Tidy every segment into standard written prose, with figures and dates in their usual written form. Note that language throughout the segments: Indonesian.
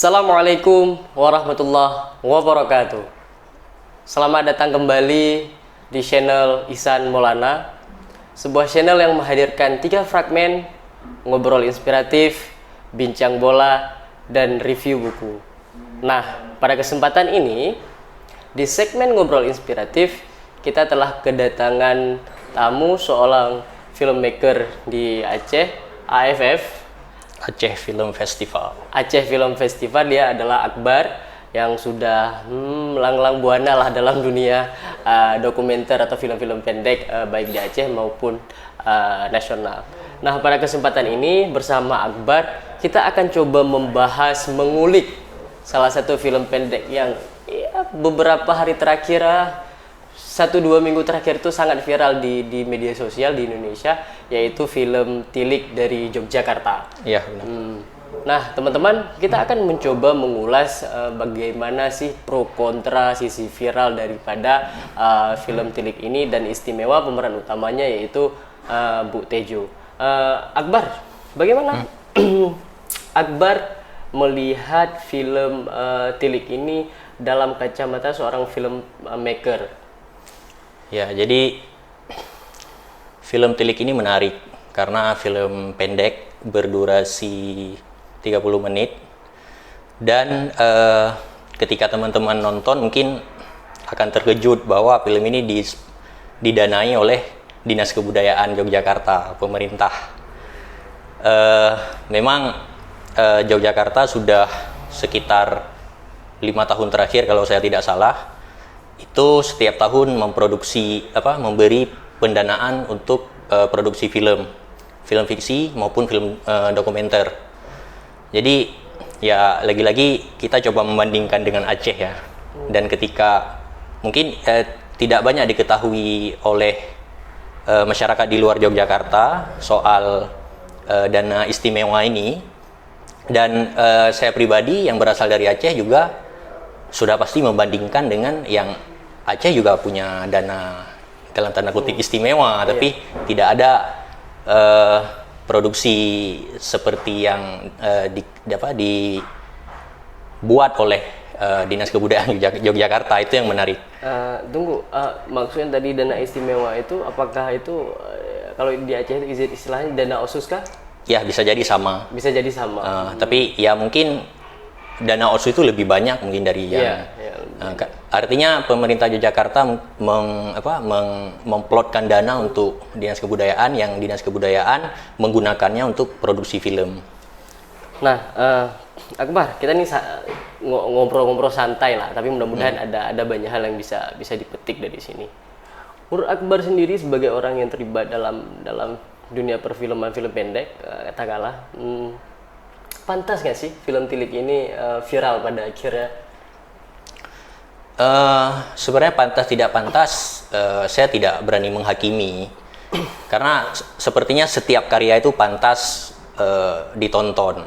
Assalamualaikum warahmatullahi wabarakatuh. Selamat datang kembali di channel Ihsan Maulana, sebuah channel yang menghadirkan 3 fragmen ngobrol inspiratif, bincang bola, dan review buku. Nah, pada kesempatan ini, di segmen ngobrol inspiratif, kita telah kedatangan tamu seorang filmmaker di Aceh, AFF, Aceh Film Festival. Aceh Film Festival. Dia adalah Akbar yang sudah melanglang buana lah dalam dunia dokumenter atau film-film pendek, baik di Aceh maupun nasional. Nah, pada kesempatan ini bersama Akbar kita akan coba membahas, mengulik salah satu film pendek yang beberapa hari terakhir, 1-2 minggu terakhir itu sangat viral di media sosial di Indonesia, yaitu film Tilik dari Yogyakarta. Iya, benar. Nah, teman-teman, kita akan mencoba mengulas bagaimana sih pro kontra sisi viral daripada film Tilik ini, dan istimewa pemeran utamanya yaitu Bu Tejo. Akbar, bagaimana Akbar melihat film Tilik ini dalam kacamata seorang filmmaker? Ya, jadi film Tilik ini menarik karena film pendek berdurasi 30 menit dan ketika teman-teman nonton mungkin akan terkejut bahwa film ini didanai oleh Dinas Kebudayaan Yogyakarta, pemerintah. Memang Yogyakarta sudah sekitar 5 tahun terakhir kalau saya tidak salah, itu setiap tahun memberi pendanaan untuk produksi film fiksi maupun film dokumenter. Jadi ya lagi-lagi kita coba membandingkan dengan Aceh ya. Dan ketika mungkin tidak banyak diketahui oleh masyarakat di luar Yogyakarta soal dana istimewa ini, dan saya pribadi yang berasal dari Aceh juga sudah pasti membandingkan dengan yang Aceh juga punya dana dalam tanda kutip istimewa, tapi tidak ada produksi seperti yang dibuat oleh Dinas Kebudayaan Yogyakarta. Itu yang menarik. Maksudnya tadi dana istimewa itu apakah itu kalau di Aceh itu istilahnya dana OSUS kah? Ya, bisa jadi sama. Bisa jadi sama. Tapi ya mungkin dana OSUS itu lebih banyak mungkin dari yang artinya pemerintah Yogyakarta memplotkan dana untuk Dinas Kebudayaan, yang Dinas Kebudayaan menggunakannya untuk produksi film. Nah, Akbar, kita nih ngobrol-ngobrol santai lah, tapi mudah-mudahan ada banyak hal yang bisa dipetik dari sini. Menurut Akbar sendiri sebagai orang yang terlibat dalam dunia perfilman, film pendek, katakanlah, pantas nggak sih film Tilik ini viral pada akhirnya? Sebenarnya pantas tidak pantas, saya tidak berani menghakimi, karena sepertinya setiap karya itu pantas ditonton.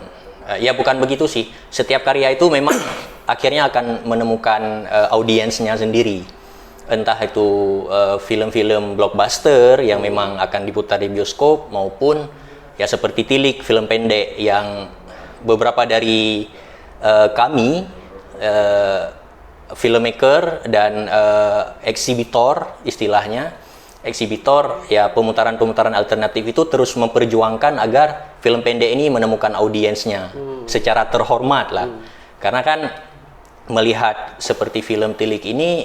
Ya bukan begitu sih, setiap karya itu memang akhirnya akan menemukan audiensnya sendiri. Entah itu film-film blockbuster yang memang akan diputar di bioskop, maupun ya seperti Tilik, film pendek yang beberapa dari kami filmmaker dan eksibitor, istilahnya eksibitor, ya pemutaran-pemutaran alternatif itu terus memperjuangkan agar film pendek ini menemukan audiensnya secara terhormat lah. Karena kan melihat seperti film Tilik ini,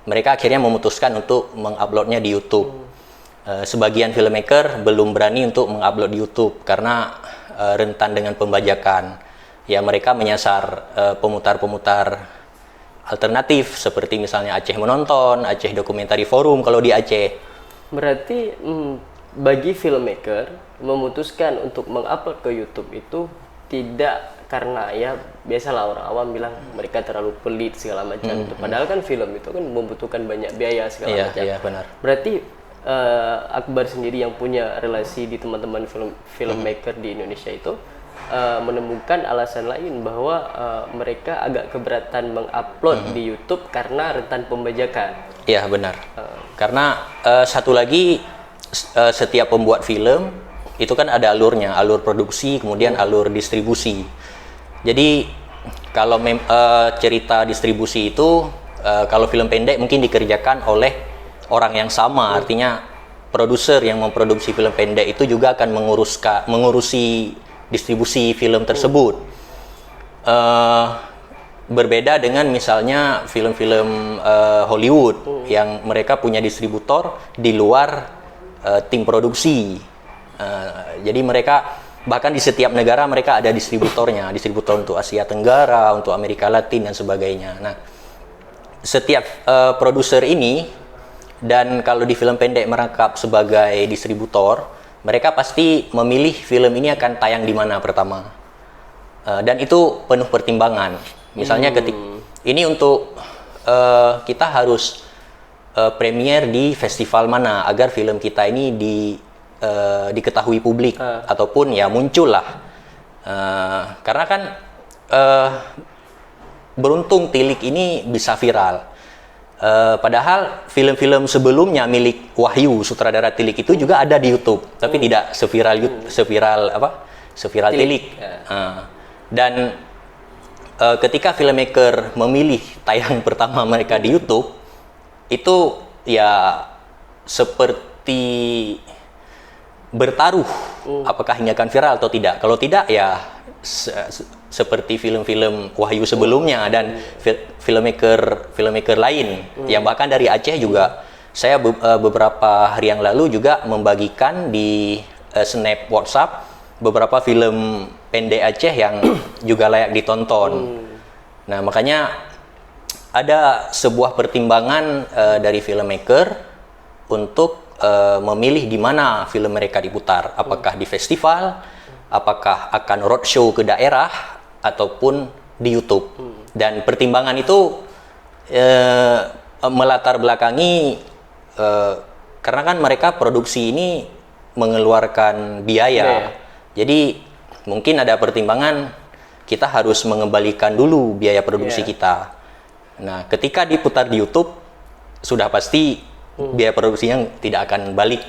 mereka akhirnya memutuskan untuk menguploadnya di YouTube. Sebagian filmmaker belum berani untuk mengupload di YouTube karena rentan dengan pembajakan. Ya mereka menyasar pemutar-pemutar alternatif seperti misalnya Aceh Menonton, Aceh Documentary Forum kalau di Aceh. Berarti bagi filmmaker memutuskan untuk mengupload ke YouTube itu tidak karena ya biasalah orang awam bilang mereka terlalu pelit segala macam itu. Padahal kan film itu kan membutuhkan banyak biaya segala macam. Iya, benar. Berarti Akbar sendiri yang punya relasi di teman-teman filmmaker di Indonesia itu menemukan alasan lain bahwa mereka agak keberatan mengupload di YouTube karena rentan pembajakan. Iya, benar. Karena satu lagi, setiap pembuat film itu kan ada alurnya, alur produksi, kemudian alur distribusi. Jadi kalau cerita distribusi itu kalau film pendek mungkin dikerjakan oleh orang yang sama, artinya produser yang memproduksi film pendek itu juga akan mengurusi distribusi film tersebut. Berbeda dengan misalnya film-film Hollywood yang mereka punya distributor di luar tim produksi. Jadi mereka bahkan di setiap negara mereka ada distributornya, distributor untuk Asia Tenggara, untuk Amerika Latin dan sebagainya. Nah, setiap produser ini, dan kalau di film pendek merangkap sebagai distributor, mereka pasti memilih film ini akan tayang di mana pertama. Dan itu penuh pertimbangan. Misalnya ini untuk kita harus premier di festival mana agar film kita ini diketahui publik ataupun ya muncul lah. Karena kan beruntung Tilik ini bisa viral. Padahal film-film sebelumnya milik Wahyu sutradara Tilik itu juga ada di YouTube, tapi tidak seviral Tilik. Dan ketika filmmaker memilih tayang pertama mereka di YouTube, itu ya seperti bertaruh apakah ini akan viral atau tidak. Kalau tidak ya seperti film-film Wahyu sebelumnya dan filmmaker lain yang bahkan dari Aceh juga. Saya beberapa hari yang lalu juga membagikan di snap WhatsApp beberapa film pendek Aceh yang juga layak ditonton. Nah, makanya ada sebuah pertimbangan dari filmmaker untuk memilih di mana film mereka diputar, apakah di festival, apakah akan roadshow ke daerah, ataupun di YouTube. Dan pertimbangan itu melatar belakangi karena kan mereka produksi ini mengeluarkan biaya. Jadi mungkin ada pertimbangan kita harus mengembalikan dulu biaya produksi kita. Nah, ketika diputar di YouTube sudah pasti biaya produksinya tidak akan balik.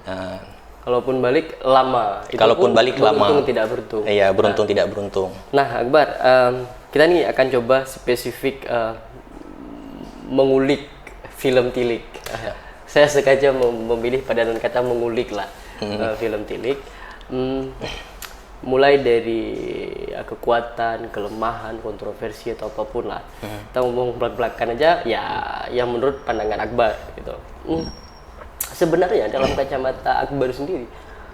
Nah, kalaupun balik lama. Kalaupun balik lama. Beruntung tidak beruntung. Iya, beruntung tidak beruntung. Nah, Akbar, kita nih akan coba spesifik mengulik film Tilik. Saya sengaja memilih padanan kata mengulik lah film Tilik. Mulai dari kekuatan, kelemahan, kontroversi atau apapun lah. Kita ngomong belak-belakan aja, ya yang menurut pandangan Akbar gitu. Sebenarnya dalam kacamata Akbar sendiri,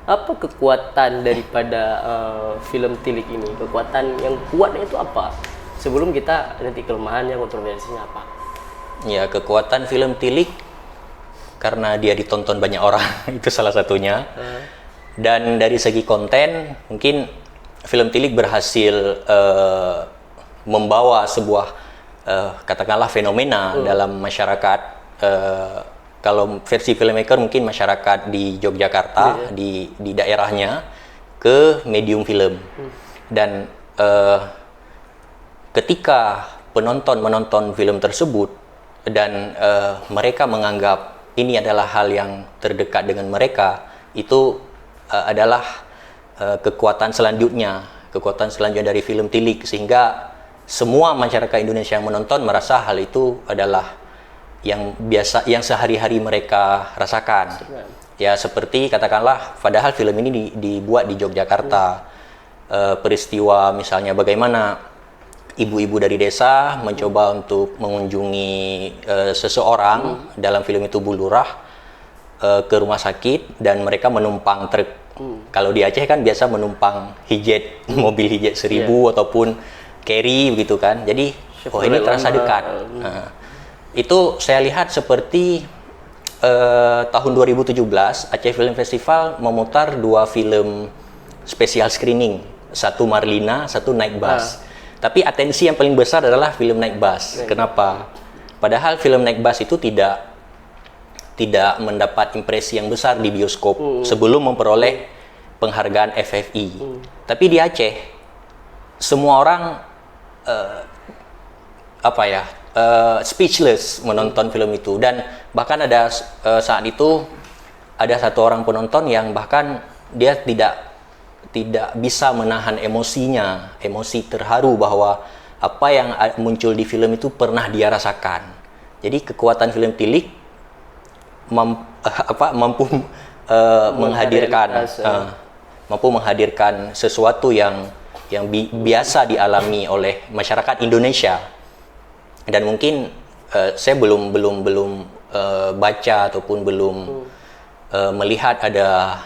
apa kekuatan daripada film Tilik ini? Kekuatan yang kuatnya itu apa? Sebelum kita nanti kelemahannya, kontroversinya apa? Ya, kekuatan film Tilik karena dia ditonton banyak orang itu salah satunya. Dan dari segi konten, mungkin film Tilik berhasil membawa sebuah katakanlah fenomena dalam masyarakat. Kalau versi filmmaker mungkin masyarakat di Yogyakarta, di daerahnya, ke medium film. Dan ketika penonton menonton film tersebut dan mereka menganggap ini adalah hal yang terdekat dengan mereka, itu adalah kekuatan selanjutnya dari film Tilik, sehingga semua masyarakat Indonesia yang menonton merasa hal itu adalah yang biasa, yang sehari-hari mereka rasakan. Ya, seperti katakanlah padahal film ini dibuat di Yogyakarta, peristiwa misalnya bagaimana ibu-ibu dari desa mencoba untuk mengunjungi seseorang, dalam film itu Bu Lurah, ke rumah sakit dan mereka menumpang truk. Kalau di Aceh kan biasa menumpang hijet, mobil hijet 1000 ataupun carry begitu kan. Jadi ini terasa dekat. Nah, itu saya lihat seperti tahun 2017 Aceh Film Festival memutar 2 film spesial screening, satu Marlina, satu Naik Bus. Tapi atensi yang paling besar adalah film Naik Bus. Kenapa? Padahal film Naik Bus itu tidak mendapat impresi yang besar di bioskop sebelum memperoleh penghargaan FFI. Tapi di Aceh semua orang speechless menonton film itu, dan bahkan ada saat itu ada satu orang penonton yang bahkan dia tidak tidak bisa menahan emosinya, emosi terharu bahwa apa yang muncul di film itu pernah dia rasakan. Jadi kekuatan film Tilik mampu menghadirkan sesuatu yang biasa dialami oleh masyarakat Indonesia. Dan mungkin saya belum baca ataupun belum melihat ada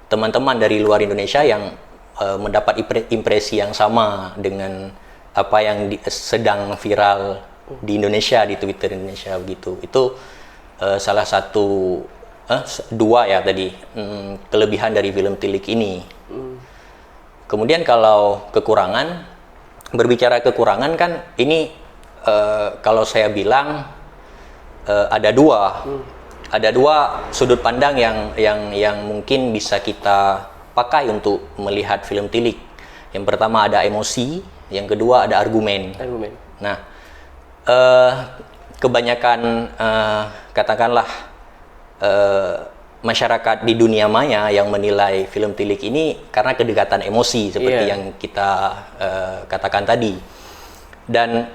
teman-teman dari luar Indonesia yang mendapat impresi yang sama dengan apa yang sedang viral di Indonesia, di Twitter Indonesia begitu. Itu salah satu dua ya tadi kelebihan dari film Tilik ini. Kemudian kalau kekurangan, berbicara kekurangan kan ini kalau saya bilang ada dua sudut pandang yang mungkin bisa kita pakai untuk melihat film Tilik. Yang pertama ada emosi, yang kedua ada argumen. Nah, kebanyakan katakanlah masyarakat di dunia maya yang menilai film Tilik ini karena kedekatan emosi seperti yang kita katakan tadi, dan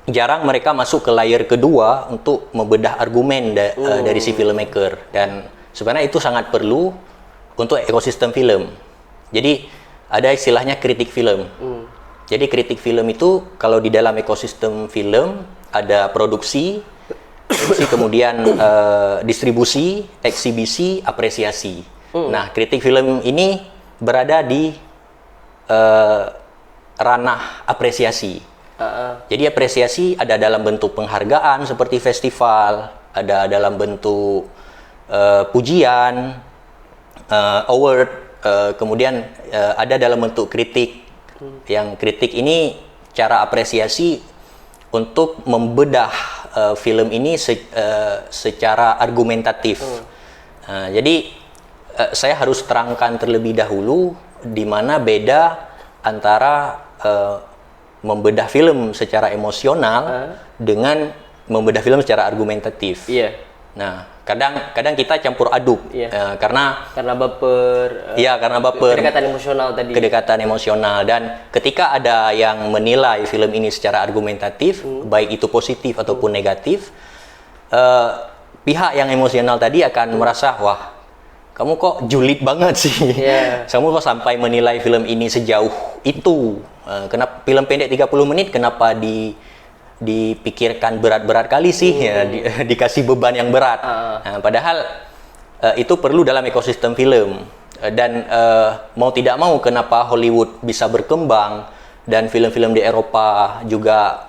jarang mereka masuk ke layer kedua untuk membedah argumen dari si filmmaker, dan sebenarnya itu sangat perlu untuk ekosistem film. Jadi ada istilahnya kritik film. Jadi kritik film itu kalau di dalam ekosistem film ada produksi, kemudian distribusi, eksibisi, apresiasi. Nah, kritik film ini berada di ranah apresiasi. Jadi apresiasi ada dalam bentuk penghargaan seperti festival, ada dalam bentuk pujian, award, kemudian ada dalam bentuk kritik. Yang kritik ini cara apresiasi untuk membedah film ini secara argumentatif. Jadi saya harus terangkan terlebih dahulu di mana beda antara membedah film secara emosional dengan membedah film secara argumentatif. Nah, kadang kita campur aduk karena baper. Karena baper. Kedekatan emosional tadi. Kedekatan emosional, dan ketika ada yang menilai film ini secara argumentatif, baik itu positif ataupun negatif, pihak yang emosional tadi akan merasa, wah, kamu kok julid banget sih. Kamu kok sampai menilai film ini sejauh itu. Kenapa film pendek 30 menit kenapa dipikirkan berat-berat kali sih, dikasih beban yang berat. Padahal itu perlu dalam ekosistem film. Dan mau tidak mau kenapa Hollywood bisa berkembang dan film-film di Eropa juga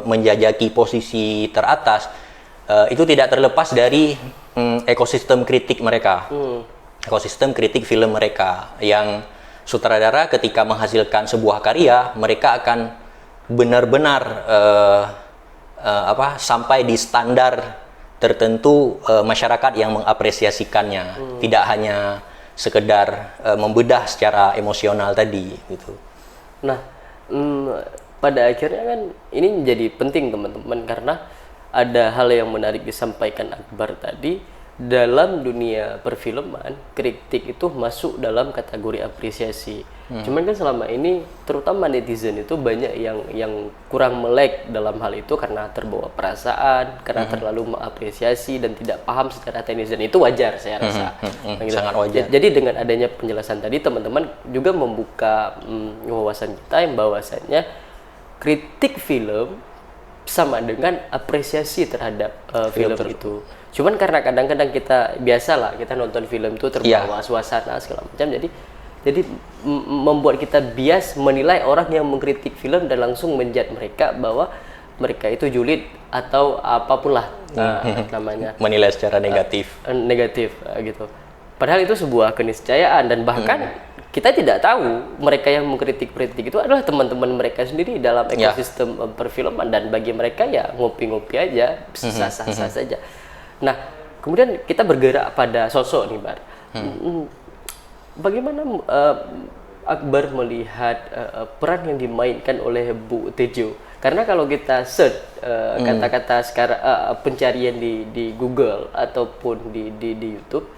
menjajaki posisi teratas, itu tidak terlepas dari ekosistem kritik mereka. Ekosistem kritik film mereka, yang sutradara ketika menghasilkan sebuah karya, mereka akan benar-benar sampai di standar tertentu masyarakat yang mengapresiasikannya, tidak hanya sekedar membedah secara emosional tadi gitu. Nah, pada akhirnya kan ini menjadi penting teman-teman, karena ada hal yang menarik disampaikan Akbar tadi. Dalam dunia perfilman, kritik itu masuk dalam kategori apresiasi. Cuman kan selama ini terutama netizen itu banyak yang kurang melek dalam hal itu karena terbawa perasaan, karena terlalu mengapresiasi dan tidak paham secara teknis, dan itu wajar saya rasa. Sangat wajar. Jadi dengan adanya penjelasan tadi, teman-teman juga membuka wawasan kita yang bahwasannya kritik film sama dengan apresiasi terhadap film itu. Cuman karena kadang-kadang kita biasalah kita nonton film itu terbawa suasana segala macam, jadi membuat kita bias menilai orang yang mengkritik film dan langsung menjudge mereka bahwa mereka itu julid atau apapun lah namanya, menilai secara negatif gitu. Padahal itu sebuah keniscayaan, dan bahkan kita tidak tahu mereka yang mengkritik itu adalah teman-teman mereka sendiri dalam ekosistem perfilman, dan bagi mereka ya ngopi-ngopi aja, sah-sah saja. Nah, kemudian kita bergerak pada sosok nih, Bar. Bagaimana Akbar melihat peran yang dimainkan oleh Bu Tejo? Karena kalau kita search kata-kata sekarang pencarian di Google ataupun di YouTube,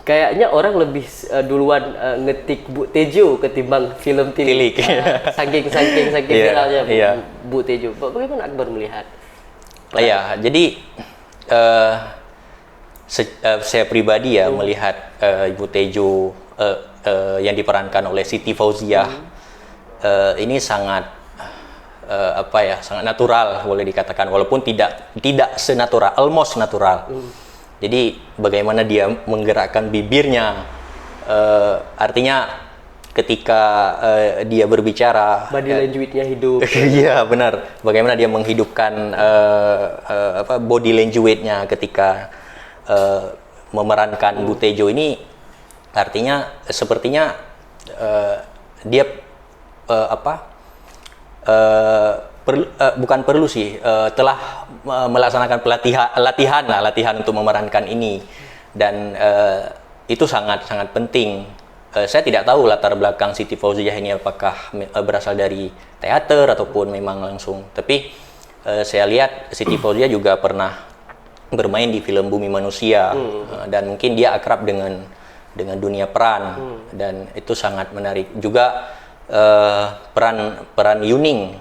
kayaknya orang lebih duluan ngetik Bu Tejo ketimbang film Tilik. Saking viralnya Bu Tejo. Bagaimana Akbar melihat? Iya, jadi saya pribadi ya melihat Ibu Tejo yang diperankan oleh Siti Fauziah ini sangat sangat natural boleh dikatakan, walaupun tidak senatural, almost natural. Jadi bagaimana dia menggerakkan bibirnya, artinya ketika dia berbicara, body language-nya hidup. Iya benar, bagaimana dia menghidupkan body language-nya ketika memerankan Bu Tejo ini, artinya sepertinya dia telah melaksanakan latihan untuk memerankan ini, dan itu sangat penting. Saya tidak tahu latar belakang Siti Fauziah ini apakah berasal dari teater ataupun memang langsung, tapi saya lihat Siti Fauziah juga pernah bermain di film Bumi Manusia, dan mungkin dia akrab dengan dunia peran, dan itu sangat menarik juga. Peran Yuning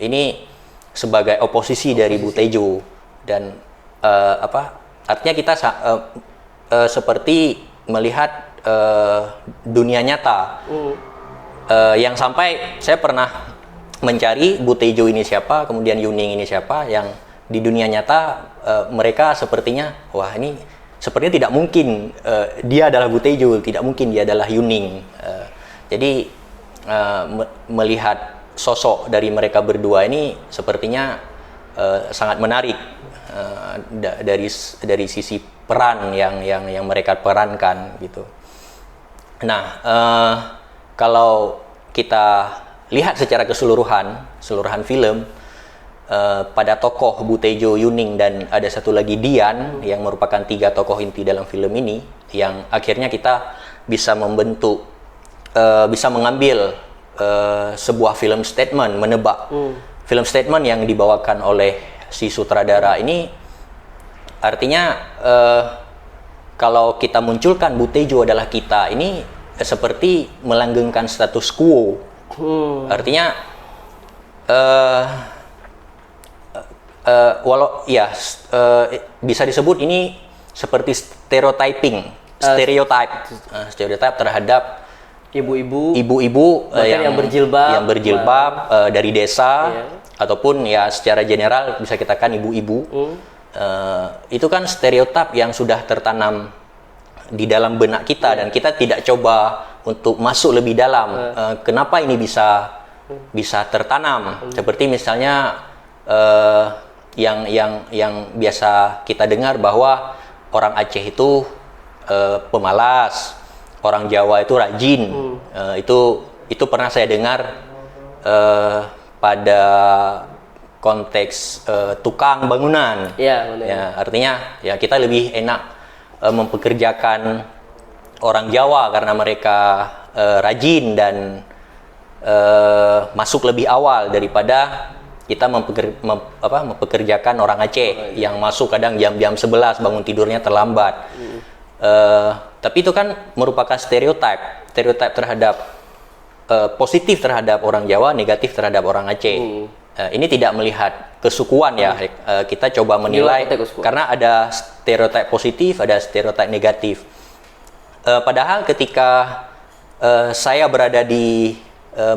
ini sebagai oposisi dari Bu Tejo, dan artinya kita seperti melihat dunia nyata, yang sampai saya pernah mencari Bu Tejo ini siapa, kemudian Yuning ini siapa, yang di dunia nyata mereka sepertinya ini sepertinya tidak mungkin dia adalah Bu Tejo, tidak mungkin dia adalah Yuning. Jadi melihat sosok dari mereka berdua ini sepertinya sangat menarik dari sisi peran yang mereka perankan gitu. Nah, kalau kita lihat secara keseluruhan film, pada tokoh Bu Tejo, Yuning, dan ada satu lagi Dian yang merupakan 3 tokoh inti dalam film ini, yang akhirnya kita bisa mengambil sebuah film statement, menebak film statement yang dibawakan oleh si sutradara ini. Artinya kalau kita munculkan Bu Tejo adalah kita, ini seperti melanggengkan status quo. Artinya bisa disebut ini seperti stereotype terhadap ibu-ibu yang berjilbab dari desa, ataupun ya secara general bisa kita katakan ibu-ibu. Itu kan stereotip yang sudah tertanam di dalam benak kita, dan kita tidak coba untuk masuk lebih dalam kenapa ini bisa tertanam. Seperti misalnya yang biasa kita dengar bahwa orang Aceh itu pemalas, orang Jawa itu rajin. Itu pernah saya dengar pada konteks tukang bangunan. Ya, artinya ya kita lebih enak mempekerjakan orang Jawa karena mereka rajin dan masuk lebih awal daripada kita mempekerjakan orang Aceh yang masuk kadang jam 11, bangun tidurnya terlambat. Tapi itu kan merupakan stereotip terhadap positif terhadap orang Jawa, negatif terhadap orang Aceh. Ini tidak melihat kesukuan ya, kita coba menilai karena ada stereotip positif, ada stereotip negatif. Padahal ketika saya berada di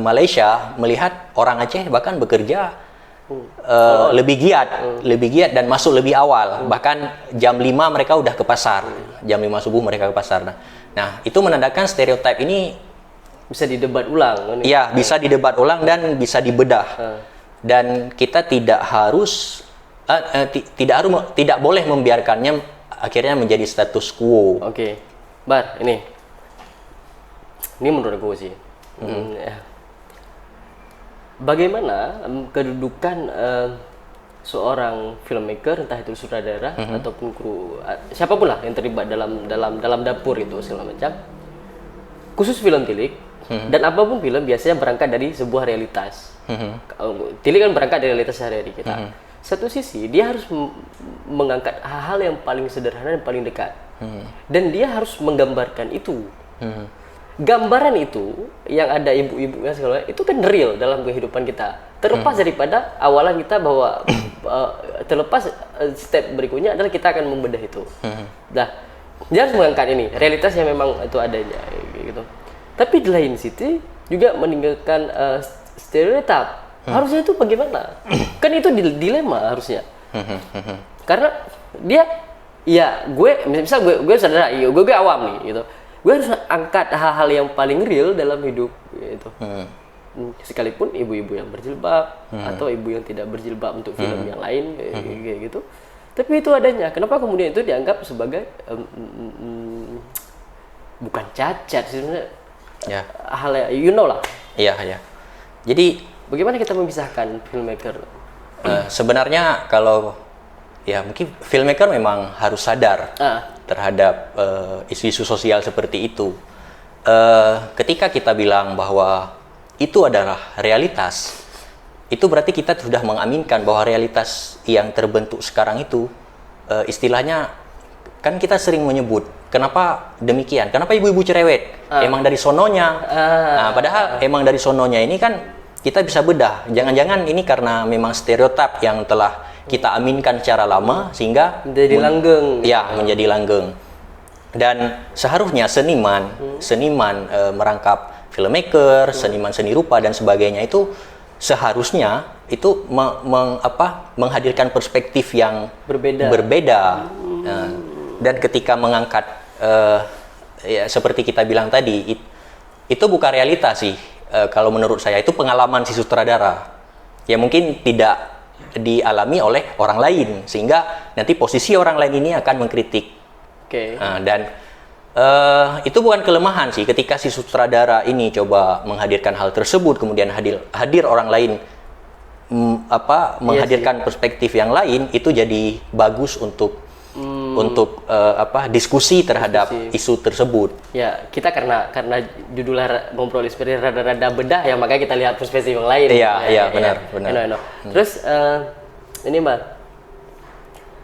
Malaysia, melihat orang Aceh bahkan bekerja lebih giat dan masuk lebih awal. Bahkan jam 5 mereka udah ke pasar, jam 5 subuh mereka ke pasar. Nah, itu menandakan stereotip ini bisa didebat ulang. Iya, bisa didebat ulang dan bisa dibedah. Dan kita tidak boleh membiarkannya akhirnya menjadi status quo. Oke. Bar, ini menurut gue sih. Bagaimana kedudukan seorang filmmaker, entah itu sutradara ataupun kru, siapapun lah yang terlibat dalam dapur itu segala macam, khusus film Tilik dan apapun film biasanya berangkat dari sebuah realitas. Tilik kan berangkat dari realitas sehari-hari kita. Satu sisi dia harus mengangkat hal-hal yang paling sederhana dan paling dekat. dan dia harus menggambarkan itu. Gambaran itu yang ada ibu-ibunya segala itu kan real dalam kehidupan kita. Terlepas daripada awalan kita bahwa terlepas step berikutnya adalah kita akan membedah itu. Nah, dia harus mengangkat ini realitas yang memang itu adanya gitu. Tapi di lain situ juga meninggalkan stereotip. Harusnya itu bagaimana? Kan itu dilema harusnya. Karena dia ya misal gue saudara, gue awam nih gitu. Gue harus angkat hal-hal yang paling real dalam hidup gitu. Sekalipun ibu-ibu yang berjilbab atau ibu yang tidak berjilbab untuk film yang lain kayak gitu. Tapi itu adanya. Kenapa kemudian itu dianggap sebagai bukan cacat sebenarnya? Ya. Hal lah. Iya. Jadi bagaimana kita memisahkan filmmaker? Sebenarnya kalau ya mungkin filmmaker memang harus sadar terhadap isu-isu sosial seperti itu. Ketika kita bilang bahwa itu adalah realitas, itu berarti kita sudah mengaminkan bahwa realitas yang terbentuk sekarang itu istilahnya kan kita sering menyebut kenapa demikian, kenapa ibu-ibu cerewet emang dari sononya. Nah, padahal emang dari sononya ini kan kita bisa bedah, jangan-jangan ini karena memang stereotip yang telah kita aminkan secara lama sehingga menjadi langgeng. Ya, menjadi langgeng. Dan seharusnya seniman merangkap filmmaker, seniman seni rupa dan sebagainya itu seharusnya itu menghadirkan perspektif yang berbeda. Dan ketika mengangkat ya seperti kita bilang tadi itu bukan realitas sih. Kalau menurut saya itu pengalaman si sutradara yang mungkin tidak dialami oleh orang lain sehingga nanti posisi orang lain ini akan mengkritik. Dan itu bukan kelemahan sih ketika si sutradara ini coba menghadirkan hal tersebut kemudian hadir orang lain menghadirkan perspektif yang lain itu jadi bagus untuk diskusi terhadap isu tersebut. Ya, kita karena judulnya ngobrol seperti rada-rada bedah ya makanya kita lihat perspektif yang lain. Iya, benar. Terus ini Mbak,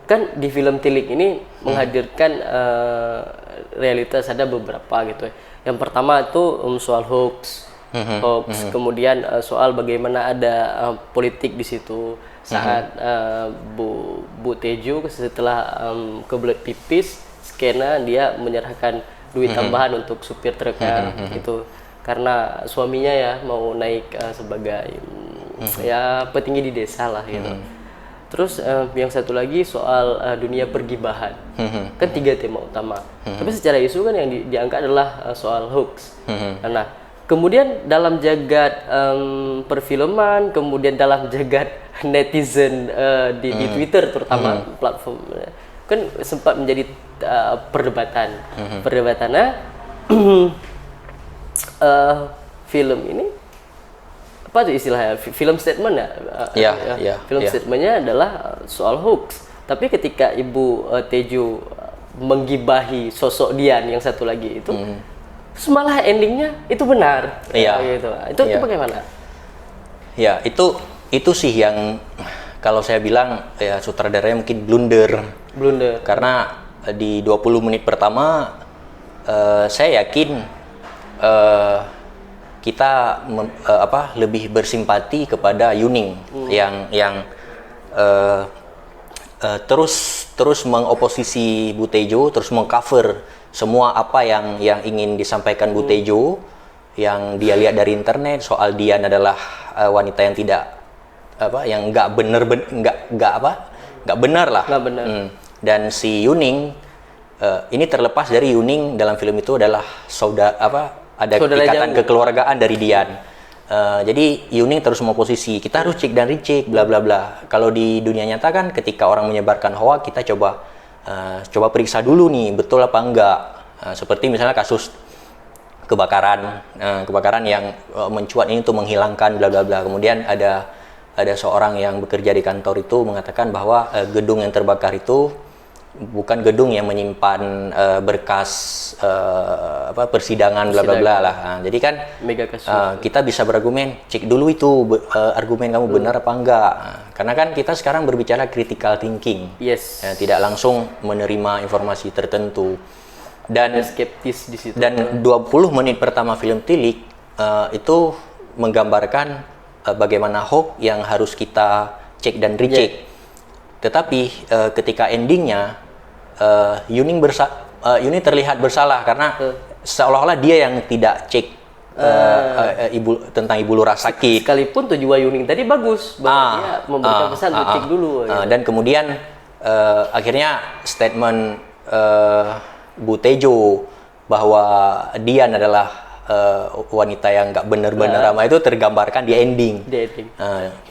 kan di film Tilik ini menghadirkan realitas ada beberapa gitu ya. Yang pertama itu soal hoax, kemudian soal bagaimana ada politik di situ. Saat Bu Teju setelah kebelet pipis skena dia menyerahkan duit tambahan untuk supir truknya gitu karena suaminya ya mau naik sebagai ya petinggi di desa lah gitu. Terus yang satu lagi soal dunia pergibahan. Kan 3 tema utama. Tapi secara isu kan yang diangkat adalah soal hoax. Nah, kemudian dalam jagat perfilman, kemudian dalam jagat netizen di Twitter terutama platform kan sempat menjadi perdebatannya film ini apa tuh istilahnya film statement ya film statementnya adalah soal hoax tapi ketika Ibu Teju menggibahi sosok Dian yang satu lagi itu malah endingnya itu benar gitu. Itu bagaimana? Ya itu sih yang kalau saya bilang ya sutradaranya mungkin blunder karena di 20 menit pertama saya yakin kita lebih bersimpati kepada Yuning yang terus mengoposisi Bu Tejo, terus mengcover semua apa yang ingin disampaikan Bu Tejo yang dia lihat dari internet soal Dian adalah wanita yang tidak yang nggak benar lah. Dan si Yuning ini terlepas dari Yuning dalam film itu adalah ada ikatan kekeluargaan dari Dian. Jadi Yuning terus memposisi kita harus cek dan recheck bla bla bla. Kalau di dunia nyata kan ketika orang menyebarkan hoax kita coba periksa dulu nih betul apa enggak. Seperti misalnya kasus kebakaran yang mencuat ini untuk menghilangkan bla bla bla. Kemudian ada seorang yang bekerja di kantor itu mengatakan bahwa gedung yang terbakar itu bukan gedung yang menyimpan berkas persidangan bla bla bla lah. Nah, jadi kan Mega kasus. kita bisa berargumen, cek dulu itu argumen kamu benar apa enggak. Nah, karena kan kita sekarang berbicara critical thinking. Yes. Tidak langsung menerima informasi tertentu. Dan Skeptis di situ. Dan 20 menit pertama film Tilik itu menggambarkan bagaimana hoax yang harus kita cek dan recheck. Tetapi ketika endingnya Yuning terlihat bersalah karena seolah-olah dia yang tidak cek tentang Ibu Lurah sakit. Sekalipun tujuan Yuning tadi bagus, bahwa dia memberikan pesan untuk cek dulu. Dan kemudian akhirnya statement Bu Tejo bahwa Dian adalah wanita yang nggak benar-benar ramah itu tergambarkan di ending.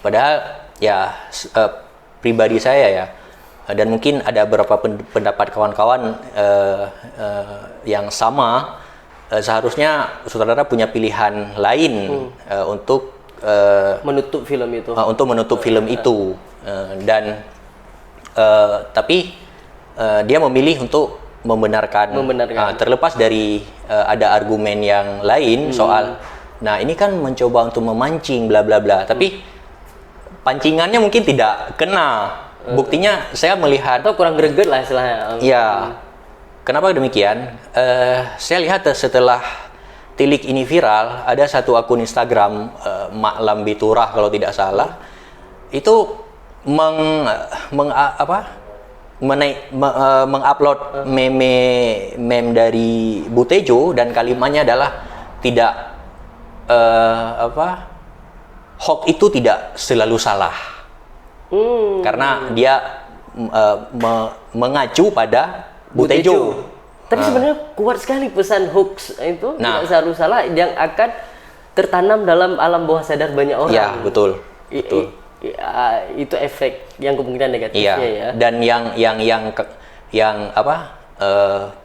Padahal ya pribadi saya ya, dan mungkin ada beberapa pendapat kawan-kawan yang sama, seharusnya sutradara punya pilihan lain untuk menutup film itu. Dan tapi dia memilih untuk membenarkan. Terlepas dari ada argumen yang lain soal, nah ini kan mencoba untuk memancing bla bla bla, tapi pancingannya mungkin tidak kena. Buktinya saya melihat atau kurang greget lah istilahnya. Ya, kenapa demikian? Saya lihat setelah Tilik ini viral, ada satu akun Instagram Mak Lambi Turah kalau tidak salah, itu mengupload meme dari Bu Tejo, dan kalimatnya adalah tidak hoax itu tidak selalu salah. Karena dia mengacu pada Bu Tejo. Tapi sebenarnya kuat sekali pesan hoax itu, tidak selalu salah, yang akan tertanam dalam alam bawah sadar banyak orang. Ya, betul. Itu efek yang kemungkinan negatifnya ya. Dan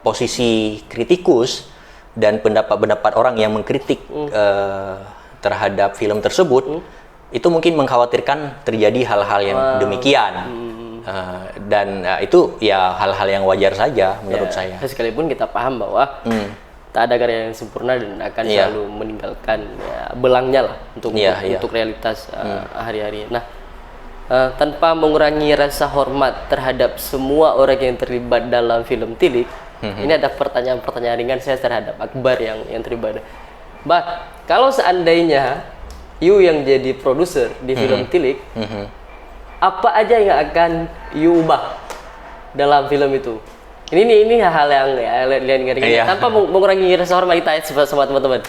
posisi kritikus dan pendapat-pendapat orang yang mengkritik terhadap film tersebut, itu mungkin mengkhawatirkan terjadi hal-hal yang demikian. Dan itu ya hal-hal yang wajar saja menurut saya. Sekalipun kita paham bahwa tak ada karya yang sempurna dan akan selalu meninggalkan belangnya lah untuk realitas hari-hari. Nah, tanpa mengurangi rasa hormat terhadap semua orang yang terlibat dalam film Tilik, ini ada pertanyaan-pertanyaan ringan saya terhadap Akbar yang terlibat. Kalau seandainya you yang jadi produser di film Tilik, apa aja yang akan you ubah dalam film itu? Ini hal yang tanpa mengurangi rasa hormat kita sama teman-teman.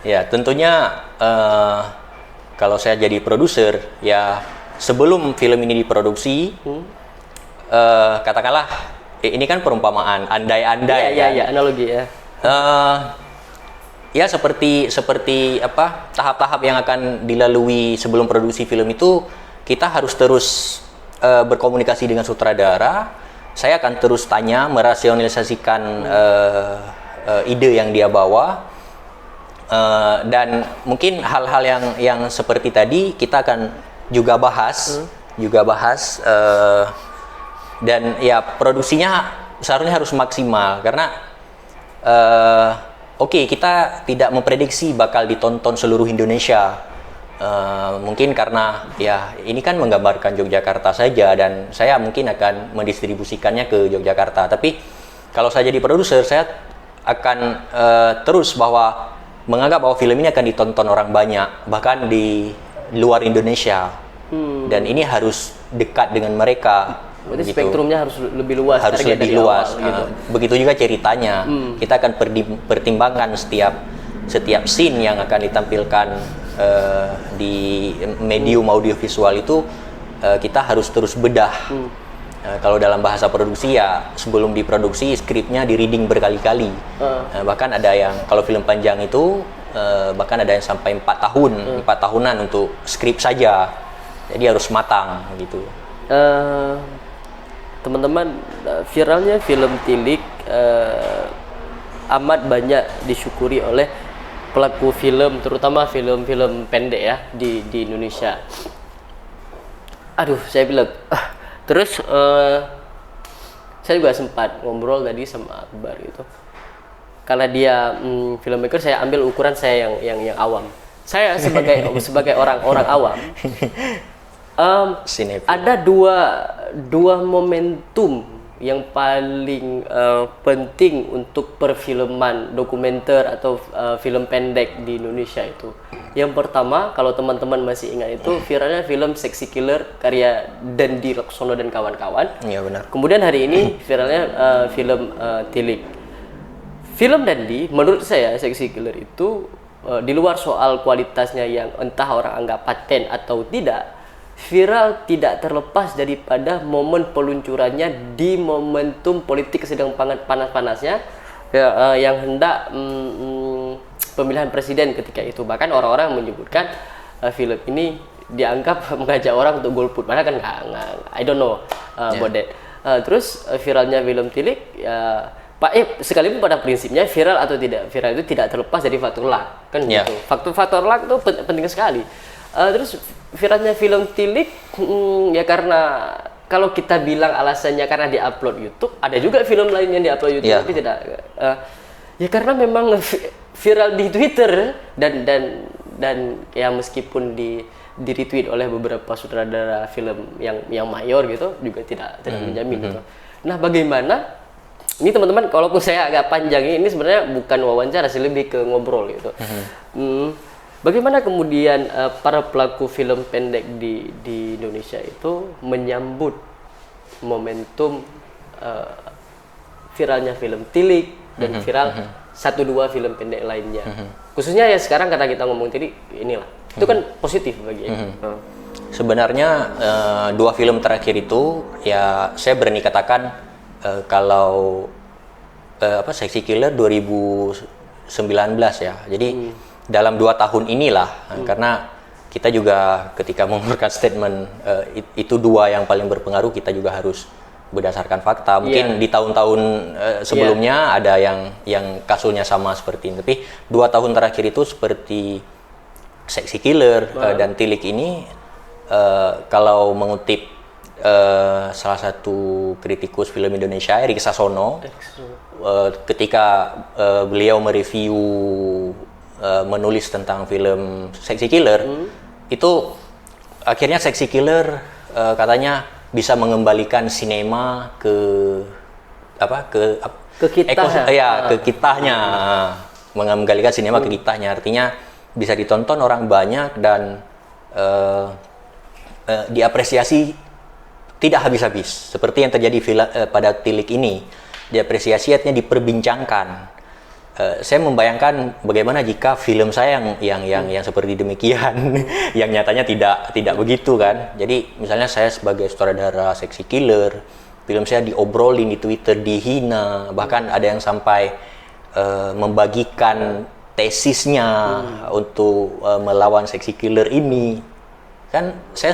Ya, tentunya kalau saya jadi produser, ya sebelum film ini diproduksi, katakanlah ini kan perumpamaan, andai-andai analogi ya. Ya seperti tahap-tahap yang akan dilalui sebelum produksi film itu, kita harus terus berkomunikasi dengan sutradara. Saya akan terus tanya, merasionalisasikan ide yang dia bawa, dan mungkin hal-hal yang seperti tadi kita akan juga bahas, dan ya produksinya seharusnya harus maksimal karena kita tidak memprediksi bakal ditonton seluruh Indonesia. Mungkin karena ya ini kan menggambarkan Yogyakarta saja, dan saya mungkin akan mendistribusikannya ke Yogyakarta. Tapi kalau saya jadi produser, saya akan terus menganggap bahwa film ini akan ditonton orang banyak, bahkan di luar Indonesia. Dan ini harus dekat dengan mereka. Berarti spektrumnya harus lebih luas. Harus lebih luas. Gitu. Begitu juga ceritanya. Kita akan pertimbangkan setiap scene yang akan ditampilkan di medium audiovisual itu, kita harus terus bedah. Kalau dalam bahasa produksi ya, sebelum diproduksi skripnya di reading berkali-kali. Bahkan ada yang kalau film panjang itu bahkan ada yang sampai 4 tahunan untuk skrip saja. Jadi harus matang gitu. Teman-teman, viralnya film Tilik amat banyak disyukuri oleh pelaku film, terutama film-film pendek ya di Indonesia. Aduh, saya bilang. Terus saya juga sempat ngobrol tadi sama Akbar gitu. Karena dia filmmaker, saya ambil ukuran saya yang awam. Saya sebagai orang awam, ada dua momentum yang paling penting untuk perfilman dokumenter atau film pendek di Indonesia itu. Yang pertama, kalau teman-teman masih ingat itu viralnya film Sexy Killer karya Dandi Laksono dan kawan-kawan. Iya benar. Kemudian hari ini viralnya film Tilik. Film Dandi, menurut saya Sexy Killer itu di luar soal kualitasnya yang entah orang anggap paten atau tidak, viral tidak terlepas daripada momen peluncurannya di momentum politik sedang panas-panasnya yang hendak pemilihan presiden ketika itu. Bahkan orang-orang menyebutkan film ini dianggap mengajak orang untuk golput, padahal kan nggak, I don't know about that. Terus viralnya film Tilik, sekalipun pada prinsipnya viral atau tidak viral itu tidak terlepas dari faktor luck, kan gitu. Faktor luck itu penting sekali. Terus viralnya film Tilik ya karena kalau kita bilang alasannya karena diupload YouTube, ada juga film lain yang diupload YouTube tapi tidak. Ya karena memang viral di Twitter dan ya meskipun di retweet oleh beberapa sutradara film yang mayor gitu juga tidak menjamin gitu. Nah, bagaimana ini teman-teman, kalaupun saya agak panjang ini sebenarnya bukan wawancara sih, lebih ke ngobrol gitu. Bagaimana kemudian para pelaku film pendek di Indonesia itu menyambut momentum viralnya film Tilik dan viral 1-2 film pendek lainnya. Khususnya ya sekarang karena kita ngomong Tilik, inilah. Itu kan positif bagi Sebenarnya 2 film terakhir itu ya saya berani katakan kalau Sexy Killer 2019 ya. Jadi dalam 2 tahun inilah karena kita juga ketika mengeluarkan statement itu 2 yang paling berpengaruh, kita juga harus berdasarkan fakta. Mungkin di tahun-tahun sebelumnya ada yang kasusnya sama seperti ini. Tapi 2 tahun terakhir itu seperti Sexy Killer dan Tilik ini kalau mengutip salah satu kritikus film Indonesia, Erik Sasono, ketika beliau mereview menulis tentang film Sexy Killer, itu akhirnya Sexy Killer katanya bisa mengembalikan sinema ke kitahnya, mengembalikan sinema ke kitahnya, artinya bisa ditonton orang banyak dan diapresiasi tidak habis-habis, seperti yang terjadi pada Tilik ini. Diapresiasi artinya diperbincangkan. Saya membayangkan bagaimana jika film saya yang seperti demikian, yang nyatanya tidak begitu kan. Jadi misalnya saya sebagai sutradara Sexy Killer, film saya diobrolin di Twitter, dihina, bahkan ada yang sampai membagikan tesisnya untuk melawan Sexy Killer ini. Kan saya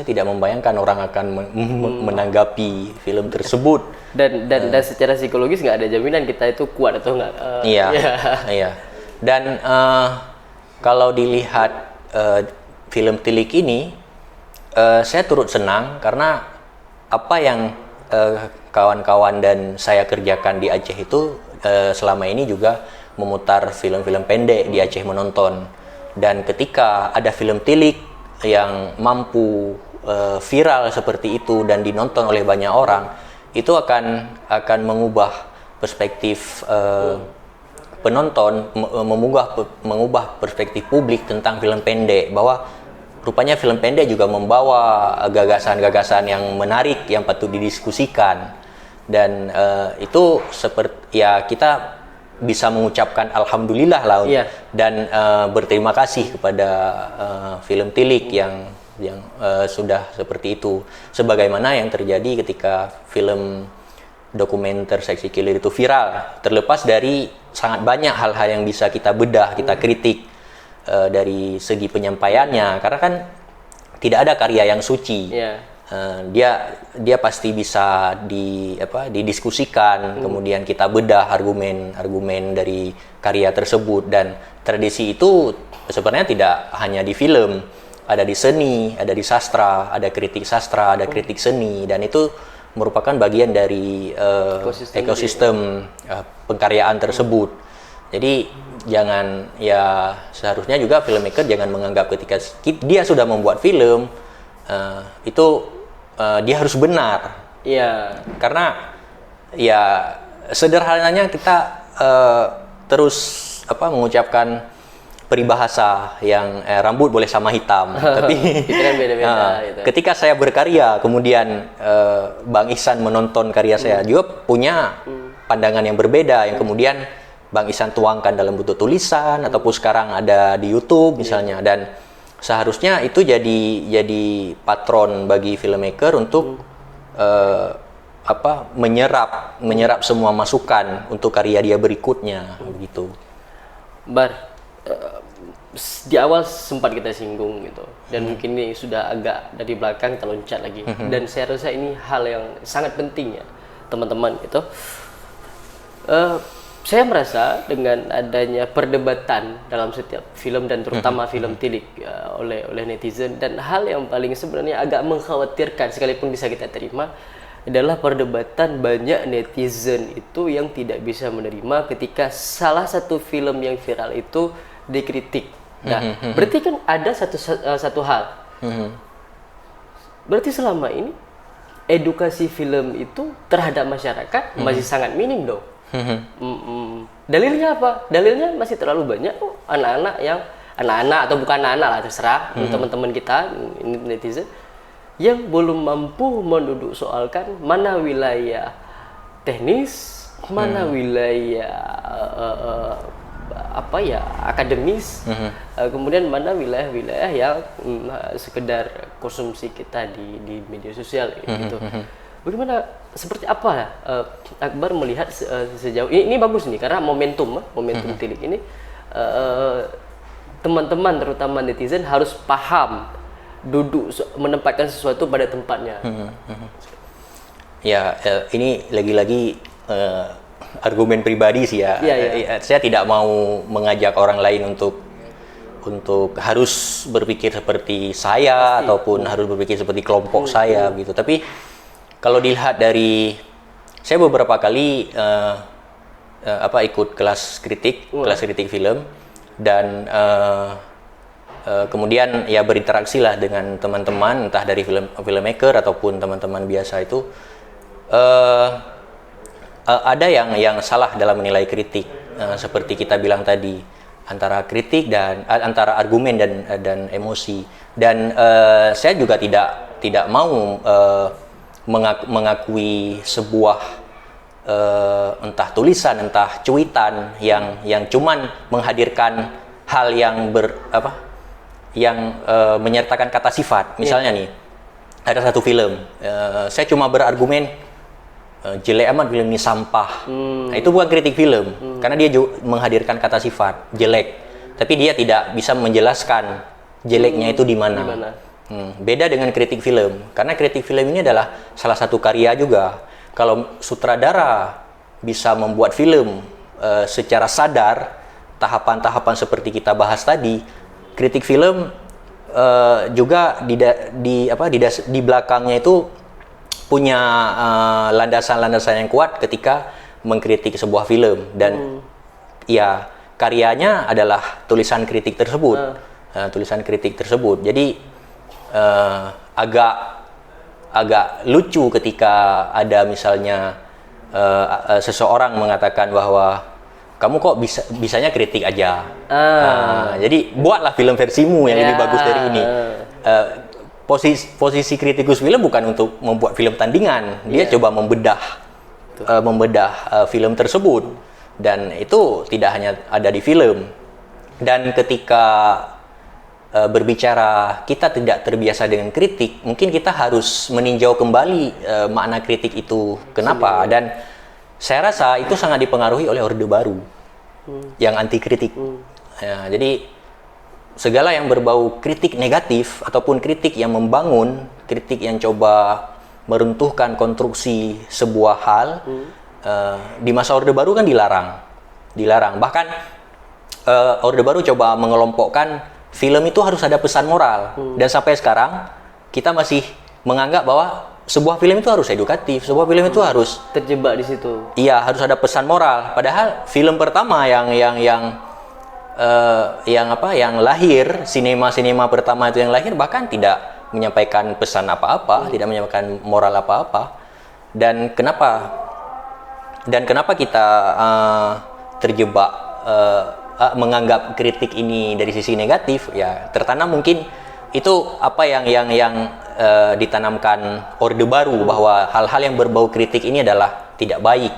tidak membayangkan orang akan menanggapi film tersebut. Dan secara psikologis nggak ada jaminan kita itu kuat atau nggak. Iya. Dan kalau dilihat film Tilik ini, saya turut senang karena apa yang kawan-kawan dan saya kerjakan di Aceh itu selama ini juga memutar film-film pendek di Aceh Menonton. Dan ketika ada film Tilik yang mampu viral seperti itu dan dinonton oleh banyak orang, itu akan mengubah perspektif penonton, mengubah perspektif publik tentang film pendek, bahwa rupanya film pendek juga membawa gagasan-gagasan yang menarik yang patut didiskusikan. Dan itu seperti ya kita bisa mengucapkan alhamdulillah lah dan berterima kasih kepada film Tilik yang sudah seperti itu, sebagaimana yang terjadi ketika film dokumenter Sexy Killer itu viral. Terlepas dari sangat banyak hal-hal yang bisa kita bedah, kita kritik dari segi penyampaiannya, karena kan tidak ada karya yang suci. Dia pasti bisa didiskusikan, kemudian kita bedah argumen dari karya tersebut. Dan tradisi itu sebenarnya tidak hanya di film, ada di seni, ada di sastra, ada kritik sastra, ada kritik seni, dan itu merupakan bagian dari ekosistem pengkaryaan tersebut. Jadi jangan, ya seharusnya juga filmmaker jangan menganggap ketika dia sudah membuat film itu dia harus benar. Iya. Karena ya sederhananya kita terus mengucapkan peribahasa yang rambut boleh sama hitam, tapi Itu kan beda-beda gitu. ketika saya berkarya kemudian Bang Ihsan menonton karya saya juga punya pandangan yang berbeda yang kemudian Bang Ihsan tuangkan dalam bentuk tulisan ataupun sekarang ada di YouTube misalnya, dan seharusnya itu jadi patron bagi filmmaker untuk menyerap semua masukan untuk karya dia berikutnya begitu. Bar, di awal sempat kita singgung gitu, dan mungkin ini sudah agak dari belakang terloncat lagi, dan saya rasa ini hal yang sangat penting ya teman-teman gitu. Saya merasa dengan adanya perdebatan dalam setiap film dan terutama film tilik oleh netizen, dan hal yang paling sebenarnya agak mengkhawatirkan sekalipun bisa kita terima adalah perdebatan banyak netizen itu yang tidak bisa menerima ketika salah satu film yang viral itu dikritik. Nah, berarti kan ada satu hal. Berarti selama ini edukasi film itu terhadap masyarakat masih sangat minim dong. Dalilnya apa? Dalilnya masih terlalu banyak anak-anak atau bukan anak-anak lah, terserah teman-teman kita ini netizen yang belum mampu menduduk soalkan mana wilayah teknis, mana wilayah akademis, kemudian mana wilayah-wilayah yang sekedar konsumsi kita di media sosial gitu. Bagaimana, seperti apa Akbar melihat sejauh ini bagus nih karena momentum tilik ini teman-teman terutama netizen harus paham, duduk menempatkan sesuatu pada tempatnya. Ya, ini lagi-lagi argumen pribadi sih ya. Saya tidak mau mengajak orang lain untuk harus berpikir seperti saya ataupun harus berpikir seperti kelompok saya gitu. Tapi kalau dilihat dari saya beberapa kali ikut kelas kritik film, dan kemudian ya berinteraksi lah dengan teman-teman entah dari filmmaker ataupun teman-teman biasa itu, ada yang salah dalam menilai kritik, seperti kita bilang tadi, antara kritik dan antara argumen dan emosi, dan saya juga tidak mau mengakui sebuah entah tulisan entah cuitan yang cuman menghadirkan hal yang menyertakan kata sifat. Misalnya nih, ada satu film, saya cuma berargumen jelek amat film ini, sampah. Nah, itu bukan kritik film, karena dia menghadirkan kata sifat jelek, tapi dia tidak bisa menjelaskan jeleknya itu di mana. Beda dengan kritik film, karena kritik film ini adalah salah satu karya juga. Kalau sutradara bisa membuat film secara sadar, tahapan-tahapan seperti kita bahas tadi, kritik film juga di belakangnya itu punya landasan-landasan yang kuat ketika mengkritik sebuah film, dan ya karyanya adalah tulisan kritik tersebut. Jadi agak lucu ketika ada misalnya seseorang mengatakan bahwa kamu kok bisanya kritik aja. Jadi buatlah film versimu yang lebih bagus dari ini. Posisi kritikus film bukan untuk membuat film tandingan, dia coba membedah film tersebut, dan itu tidak hanya ada di film. Dan ketika berbicara kita tidak terbiasa dengan kritik, mungkin kita harus meninjau kembali makna kritik itu kenapa. Dan saya rasa itu sangat dipengaruhi oleh Orde Baru yang anti kritik. Ya, jadi segala yang berbau kritik negatif ataupun kritik yang membangun, kritik yang coba meruntuhkan konstruksi sebuah hal, di masa Orde Baru kan dilarang. Bahkan Orde Baru coba mengelompokkan film itu harus ada pesan moral, dan sampai sekarang kita masih menganggap bahwa sebuah film itu harus edukatif, sebuah film itu harus Terjebak di situ. iya harus ada pesan moral. Padahal film pertama yang lahir, sinema pertama itu yang lahir bahkan tidak menyampaikan pesan apa-apa, tidak menyampaikan moral apa-apa. Dan kenapa kita terjebak menganggap kritik ini dari sisi negatif? Ya tertanam mungkin itu apa yang ditanamkan Orde Baru, bahwa hal-hal yang berbau kritik ini adalah tidak baik.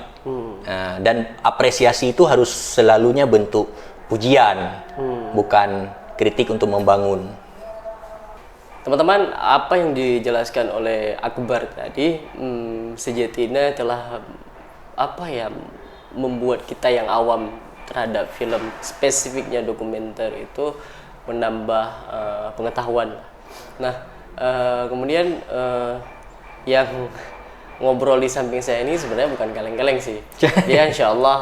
Dan apresiasi itu harus selalunya bentuk pujian, bukan kritik untuk membangun. Teman-teman, apa yang dijelaskan oleh Akbar tadi sejatinya telah membuat kita yang awam terhadap film, spesifiknya dokumenter itu menambah pengetahuan. Nah, kemudian yang ngobrol di samping saya ini sebenarnya bukan kaleng-kaleng sih. Dia insya Allah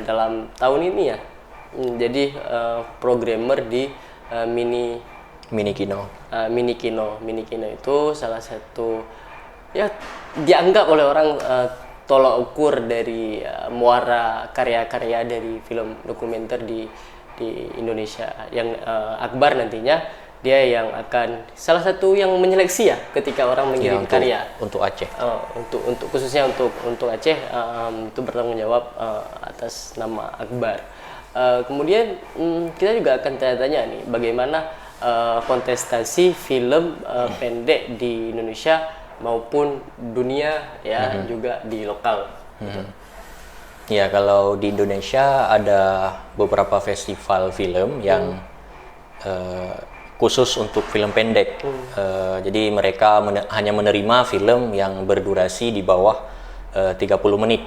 dalam tahun ini ya jadi programmer di Mini Kino itu salah satu ya dianggap oleh orang tolak ukur dari muara karya-karya dari film dokumenter di Indonesia. Yang Akbar nantinya dia yang akan salah satu yang menyeleksi ya ketika orang mengirim karya untuk Aceh. Untuk khususnya untuk Aceh itu bertanggung jawab atas nama Akbar. Kemudian kita juga akan tanya-tanya nih bagaimana kontestasi film pendek di Indonesia maupun dunia ya juga di lokal. Ya, kalau di Indonesia ada beberapa festival film yang khusus untuk film pendek. Jadi mereka hanya menerima film yang berdurasi di bawah 30 menit.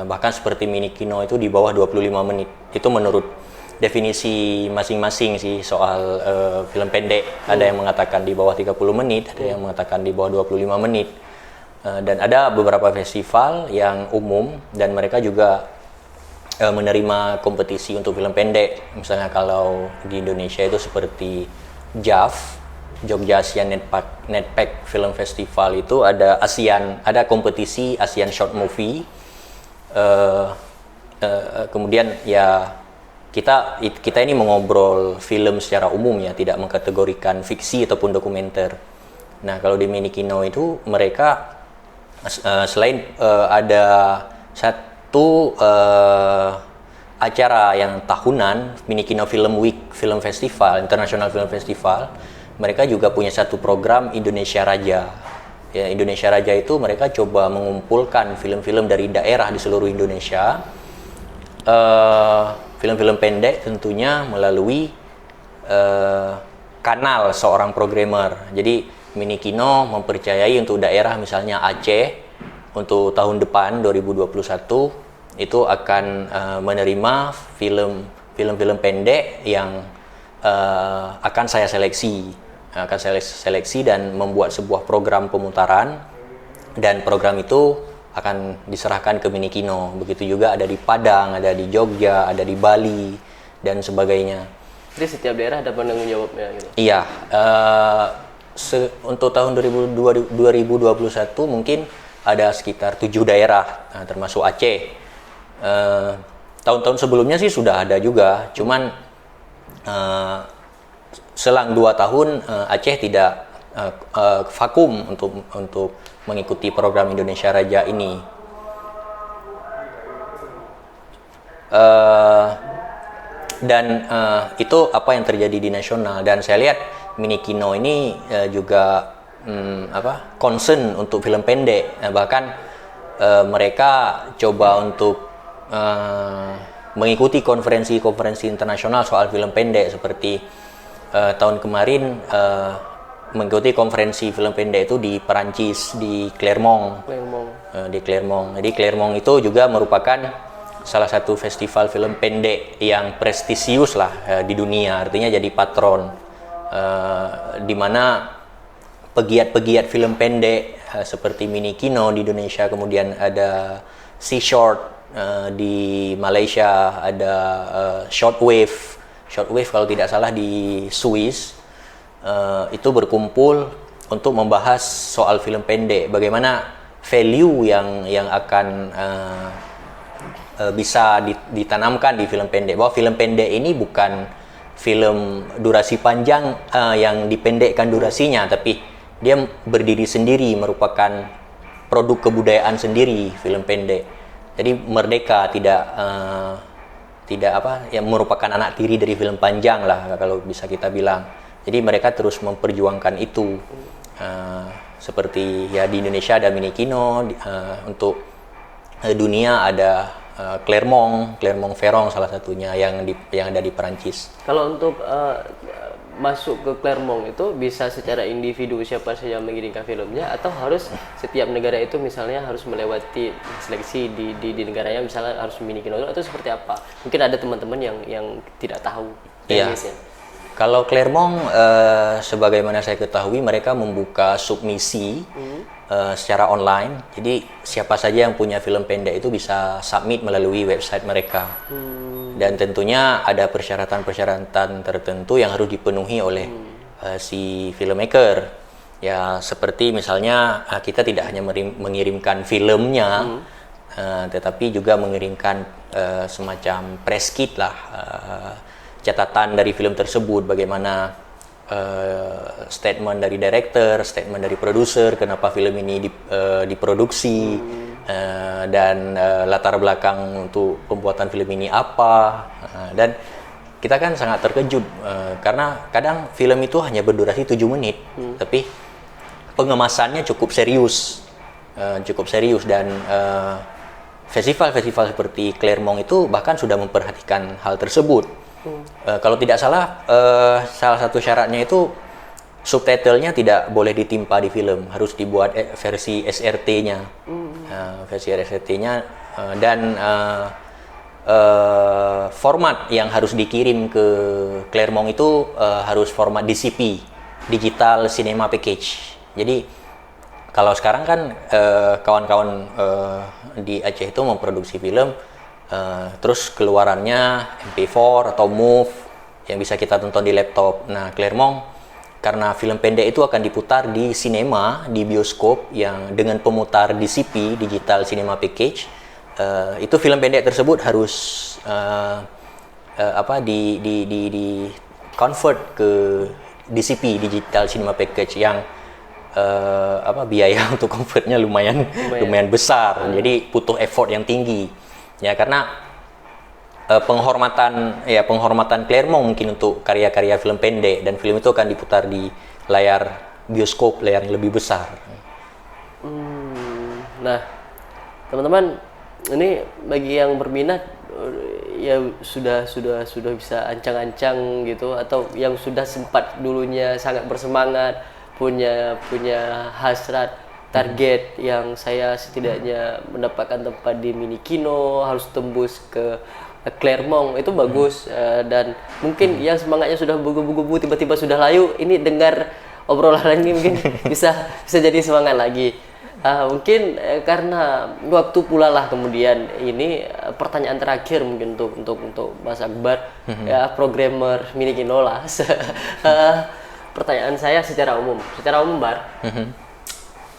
Bahkan seperti Mini Kino itu di bawah 25 menit. Itu menurut definisi masing-masing sih soal film pendek. Ada yang mengatakan di bawah 30 menit, ada yang mengatakan di bawah 25 menit. Dan ada beberapa festival yang umum dan mereka juga menerima kompetisi untuk film pendek. Misalnya kalau di Indonesia itu seperti JAF, Jogja Asian Netpack Film Festival, itu ada kompetisi Asian Short Movie. Kemudian ya kita ini mengobrol film secara umum ya, tidak mengkategorikan fiksi ataupun dokumenter. Nah, kalau di Mini Kino itu mereka selain ada satu acara yang tahunan, Mini Kino Film Week Film Festival, International Film Festival, mereka juga punya satu program Indonesia Raja. Ya, Indonesia Raja itu mereka coba mengumpulkan film-film dari daerah di seluruh Indonesia, film-film pendek tentunya melalui kanal seorang programmer. Jadi Mini Kino mempercayai untuk daerah misalnya Aceh, untuk tahun depan 2021 itu akan menerima film-film pendek yang akan saya seleksi dan membuat sebuah program pemutaran, dan program itu akan diserahkan ke Mini Kino. Begitu juga ada di Padang, ada di Jogja, ada di Bali dan sebagainya. Jadi setiap daerah ada penanggung jawabnya gitu. Iya, untuk tahun 2021 mungkin ada sekitar 7 daerah, termasuk Aceh. Tahun-tahun sebelumnya sih sudah ada juga, cuman selang 2 tahun Aceh tidak vakum untuk mengikuti program Indonesia Raja ini. Dan itu apa yang terjadi di nasional, dan saya lihat Mini Kino ini juga concern untuk film pendek. Bahkan mereka coba untuk mengikuti konferensi internasional soal film pendek, seperti tahun kemarin mengikuti konferensi film pendek itu di Perancis, di Clermont. Jadi Clermont itu juga merupakan salah satu festival film pendek yang prestisius lah di dunia, artinya jadi patron, di mana pegiat-pegiat film pendek seperti Mini Kino di Indonesia, kemudian ada Sea Short di Malaysia, ada Shortwave kalau tidak salah di Swiss, itu berkumpul untuk membahas soal film pendek, bagaimana value yang akan bisa ditanamkan di film pendek, bahwa film pendek ini bukan film durasi panjang yang dipendekkan durasinya, tapi dia berdiri sendiri, merupakan produk kebudayaan sendiri film pendek. Jadi merdeka, tidak apa yang merupakan anak tiri dari film panjang lah kalau bisa kita bilang. Jadi mereka terus memperjuangkan itu. Seperti ya di Indonesia ada Minikino, untuk dunia ada Clermont-Ferrand salah satunya yang ada di Perancis. Kalau untuk masuk ke Clermont itu bisa secara individu siapa saja yang mengirimkan filmnya, atau harus setiap negara itu misalnya harus melewati seleksi di negaranya, misalnya harus Minikino atau seperti apa? Mungkin ada teman-teman yang tidak tahu. Iya. Kalau Clermont, sebagaimana saya ketahui, mereka membuka submisi secara online. Jadi siapa saja yang punya film pendek itu bisa submit melalui website mereka. Dan tentunya ada persyaratan-persyaratan tertentu yang harus dipenuhi oleh si filmmaker. Ya seperti misalnya kita tidak hanya mengirimkan filmnya, tetapi juga mengirimkan semacam press kit lah. Catatan dari film tersebut, bagaimana statement dari director, statement dari produser, kenapa film ini diproduksi, dan latar belakang untuk pembuatan film ini apa. Dan kita kan sangat terkejut karena kadang film itu hanya berdurasi 7 menit, tapi pengemasannya cukup serius, dan festival-festival seperti Clermont itu bahkan sudah memperhatikan hal tersebut. Kalau tidak salah, salah satu syaratnya itu subtitlenya tidak boleh ditimpa di film, harus dibuat versi SRT-nya, dan format yang harus dikirim ke Clermont itu harus format DCP, Digital Cinema Package. Jadi kalau sekarang kan kawan-kawan di Aceh itu memproduksi film, terus keluarannya MP4 atau MOV yang bisa kita tonton di laptop. Nah, Clermont karena film pendek itu akan diputar di sinema, di bioskop yang dengan pemutar DCP, Digital Cinema Package, itu film pendek tersebut harus di convert ke DCP, Digital Cinema Package, yang biaya untuk convertnya lumayan besar. Jadi butuh effort yang tinggi. Ya, karena penghormatan Clermont mungkin untuk karya-karya film pendek, dan film itu akan diputar di layar bioskop, layar yang lebih besar. Nah, teman-teman, ini bagi yang berminat ya sudah bisa ancang-ancang gitu, atau yang sudah sempat dulunya sangat bersemangat, punya hasrat, target yang saya setidaknya mendapatkan tempat di Minikino, harus tembus ke Clermont, itu bagus. Dan mungkin yang semangatnya sudah bugu-bugu tiba-tiba sudah layu, ini dengar obrolan ini mungkin bisa jadi semangat lagi. Mungkin karena waktu pula lah, kemudian ini pertanyaan terakhir mungkin untuk Mas Akbar, ya programmer Minikino lah. Pertanyaan saya secara umum Bar,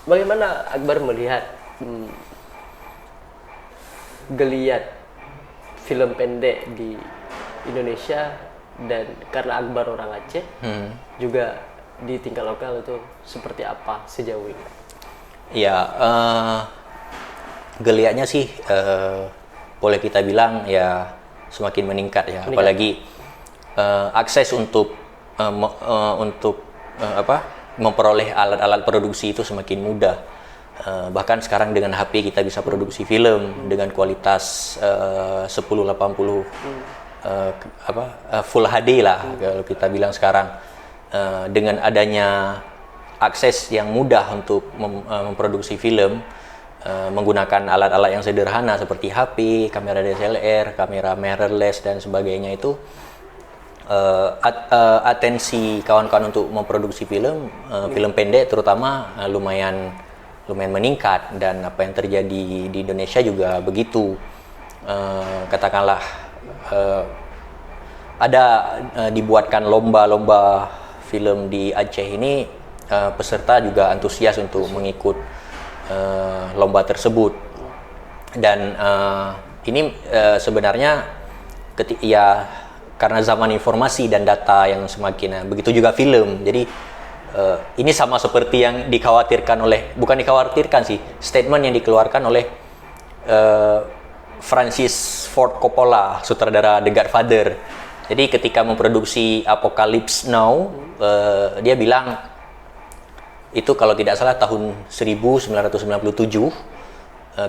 bagaimana Akbar melihat geliat film pendek di Indonesia, dan karena Akbar orang Aceh, juga di tingkat lokal itu seperti apa sejauh ini? Ya, geliatnya sih boleh kita bilang ya semakin meningkat ya, apalagi akses untuk memperoleh alat-alat produksi itu semakin mudah. Bahkan sekarang dengan HP kita bisa produksi film dengan kualitas 1080 Full HD lah kalau kita bilang sekarang. Dengan adanya akses yang mudah untuk memproduksi film menggunakan alat-alat yang sederhana seperti HP, kamera DSLR, kamera mirrorless dan sebagainya, itu atensi kawan-kawan untuk memproduksi film pendek terutama lumayan meningkat, dan apa yang terjadi di Indonesia juga begitu. Katakanlah ada dibuatkan lomba-lomba film di Aceh ini peserta juga antusias untuk mengikut lomba tersebut. Dan ini sebenarnya ya karena zaman informasi dan data yang semakin begitu juga film. Jadi ini sama seperti yang dikhawatirkan bukan dikhawatirkan sih, statement yang dikeluarkan oleh Francis Ford Coppola, sutradara The Godfather. Jadi ketika memproduksi Apocalypse Now, dia bilang itu kalau tidak salah tahun 1997,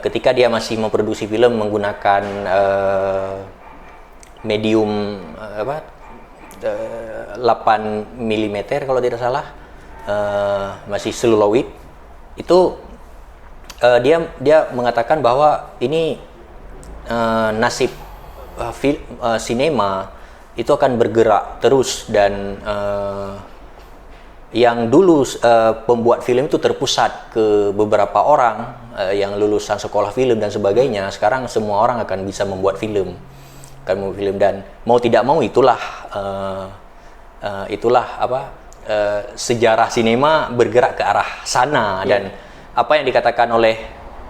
ketika dia masih memproduksi film menggunakan medium 8 mm kalau tidak salah, masih seluloid, itu dia mengatakan bahwa ini nasib sinema itu akan bergerak terus, dan yang dulu pembuat film itu terpusat ke beberapa orang yang lulusan sekolah film dan sebagainya, sekarang semua orang akan bisa membuat film, dan mau tidak mau itulah sejarah sinema bergerak ke arah sana. Dan apa yang dikatakan oleh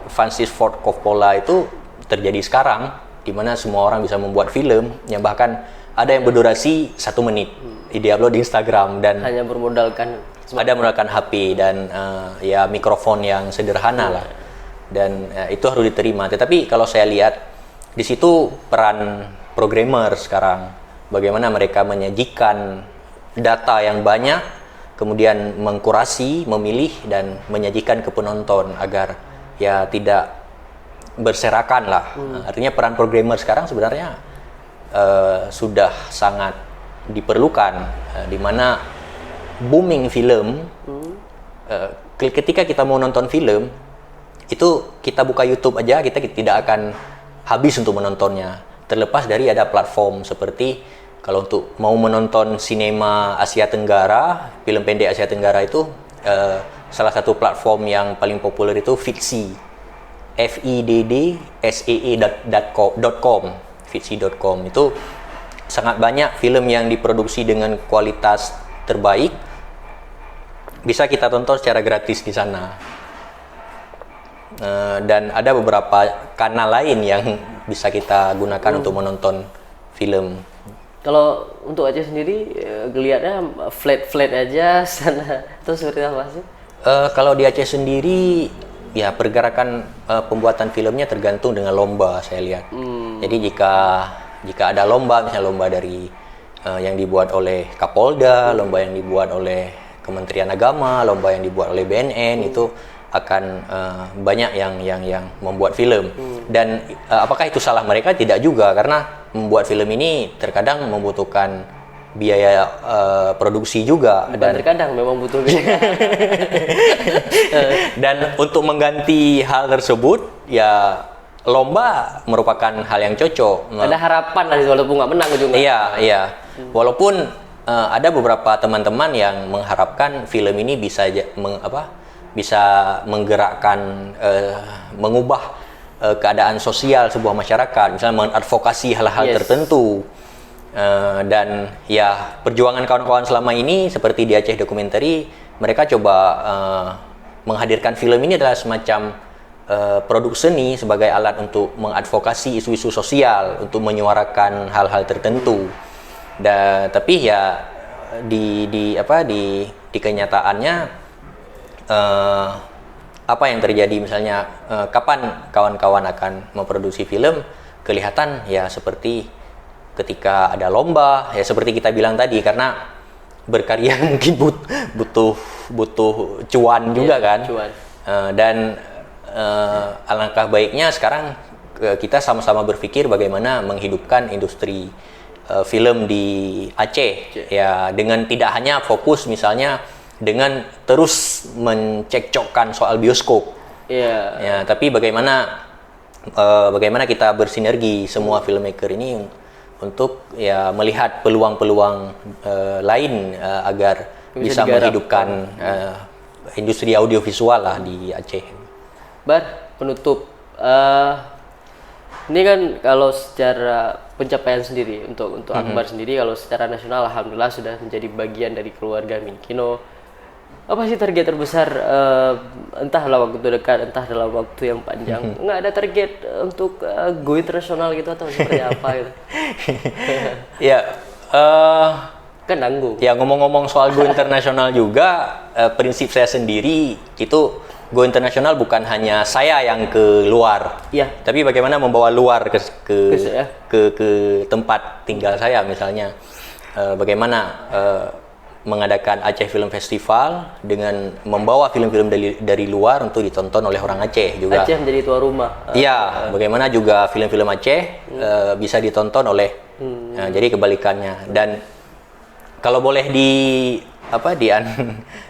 Francis Ford Coppola itu terjadi sekarang, di mana semua orang bisa membuat film yang bahkan ada yang berdurasi 1 menit, di-upload di Instagram, dan hanya bermodalkan HP dan ya mikrofon yang sederhana lah, dan itu harus diterima. Tetapi kalau saya lihat di situ peran programmer sekarang, bagaimana mereka menyajikan data yang banyak, kemudian mengkurasi, memilih dan menyajikan ke penonton agar ya tidak berserakan lah. Artinya peran programmer sekarang sebenarnya sudah sangat diperlukan, di mana booming film. Ketika kita mau nonton film itu kita buka YouTube aja, kita tidak akan habis untuk menontonnya, terlepas dari ada platform seperti, kalau untuk mau menonton sinema Asia Tenggara, film pendek Asia Tenggara itu salah satu platform yang paling populer itu Vidsi, FIDDSEE.com, Vidsi.com. Itu sangat banyak film yang diproduksi dengan kualitas terbaik, bisa kita tonton secara gratis di sana. Dan ada beberapa kanal lain yang bisa kita gunakan untuk menonton film. Kalau untuk Aceh sendiri, ngelihatnya flat aja sana, itu seperti apa sih? Kalau di Aceh sendiri, ya pergerakan pembuatan filmnya tergantung dengan lomba, saya lihat. Jadi jika ada lomba, misalnya lomba dari yang dibuat oleh Kapolda, lomba yang dibuat oleh Kementerian Agama, lomba yang dibuat oleh BNN, itu akan banyak yang membuat film. Dan apakah itu salah mereka? Tidak juga, karena membuat film ini terkadang membutuhkan biaya produksi juga. Dan terkadang memang butuh biaya. Dan untuk mengganti hal tersebut, ya lomba merupakan hal yang cocok. Ada harapan lah, walaupun nggak menang ujungnya. Iya. Walaupun ada beberapa teman-teman yang mengharapkan film ini bisa menggerakkan, mengubah keadaan sosial sebuah masyarakat, misalnya mengadvokasi hal-hal tertentu. Dan ya perjuangan kawan-kawan selama ini seperti di Aceh Documentary, mereka coba menghadirkan film ini adalah semacam produk seni sebagai alat untuk mengadvokasi isu-isu sosial, untuk menyuarakan hal-hal tertentu. Tapi ya di kenyataannya, apa yang terjadi, misalnya kapan kawan-kawan akan memproduksi film, kelihatan ya seperti ketika ada lomba, ya seperti kita bilang tadi, karena berkarya mungkin butuh cuan juga kan. Dan alangkah baiknya sekarang kita sama-sama berpikir bagaimana menghidupkan industri film di Aceh, ya dengan tidak hanya fokus misalnya dengan terus mencekcokkan soal bioskop, ya, tapi bagaimana kita bersinergi semua filmmaker ini untuk ya melihat peluang-peluang lain agar bisa menghidupkan industri audiovisual lah di Aceh. Penutup, ini kan kalau secara pencapaian sendiri untuk Akbar sendiri, kalau secara nasional alhamdulillah sudah menjadi bagian dari keluarga Minkino. Apa sih target terbesar, entah dalam waktu dekat, entah dalam waktu yang panjang? Nggak ada target untuk go internasional gitu atau seperti apa gitu? Ya, Kan nanggung. ya ngomong-ngomong soal go internasional juga, prinsip saya sendiri itu go internasional bukan hanya saya yang ke luar, Iya. tapi bagaimana membawa luar ke saya. ke tempat tinggal saya, misalnya bagaimana mengadakan Aceh Film Festival dengan membawa film-film dari luar untuk ditonton oleh orang Aceh juga. Aceh menjadi tuan rumah. Iya, bagaimana juga film-film Aceh bisa ditonton oleh, jadi kebalikannya. Dan kalau boleh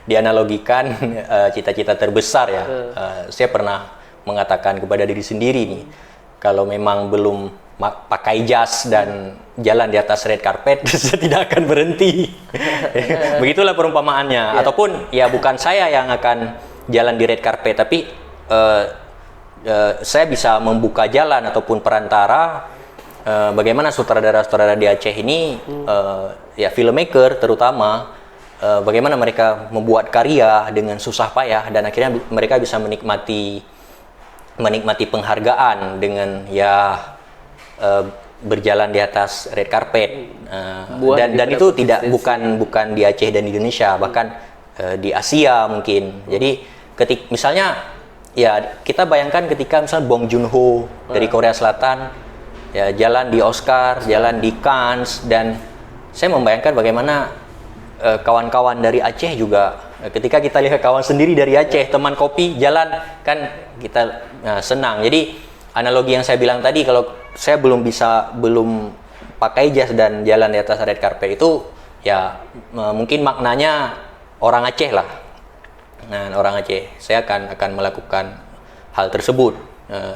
dianalogikan, cita-cita terbesar ya, saya pernah mengatakan kepada diri sendiri nih, kalau memang belum pakai jas dan jalan di atas red carpet, saya tidak akan berhenti. Begitulah perumpamaannya. Ataupun ya bukan saya yang akan jalan di red carpet, tapi saya bisa membuka jalan ataupun perantara, bagaimana sutradara-sutradara di Aceh ini, ya filmmaker terutama, bagaimana mereka membuat karya dengan susah payah dan akhirnya mereka bisa menikmati penghargaan dengan ya berjalan di atas red carpet, dan itu bukan di Aceh dan di Indonesia, bahkan di Asia mungkin. Jadi misalnya ya kita bayangkan ketika misalnya Bong Joon-ho dari Korea Selatan ya jalan di Oscar, jalan di Cannes, dan saya membayangkan bagaimana kawan-kawan dari Aceh juga ketika kita lihat kawan sendiri dari Aceh, teman kopi jalan, kan kita senang. Jadi analogi yang saya bilang tadi, kalau saya belum pakai jas dan jalan di atas red carpet itu ya mungkin maknanya orang Aceh lah. Nah, orang Aceh, saya akan melakukan hal tersebut.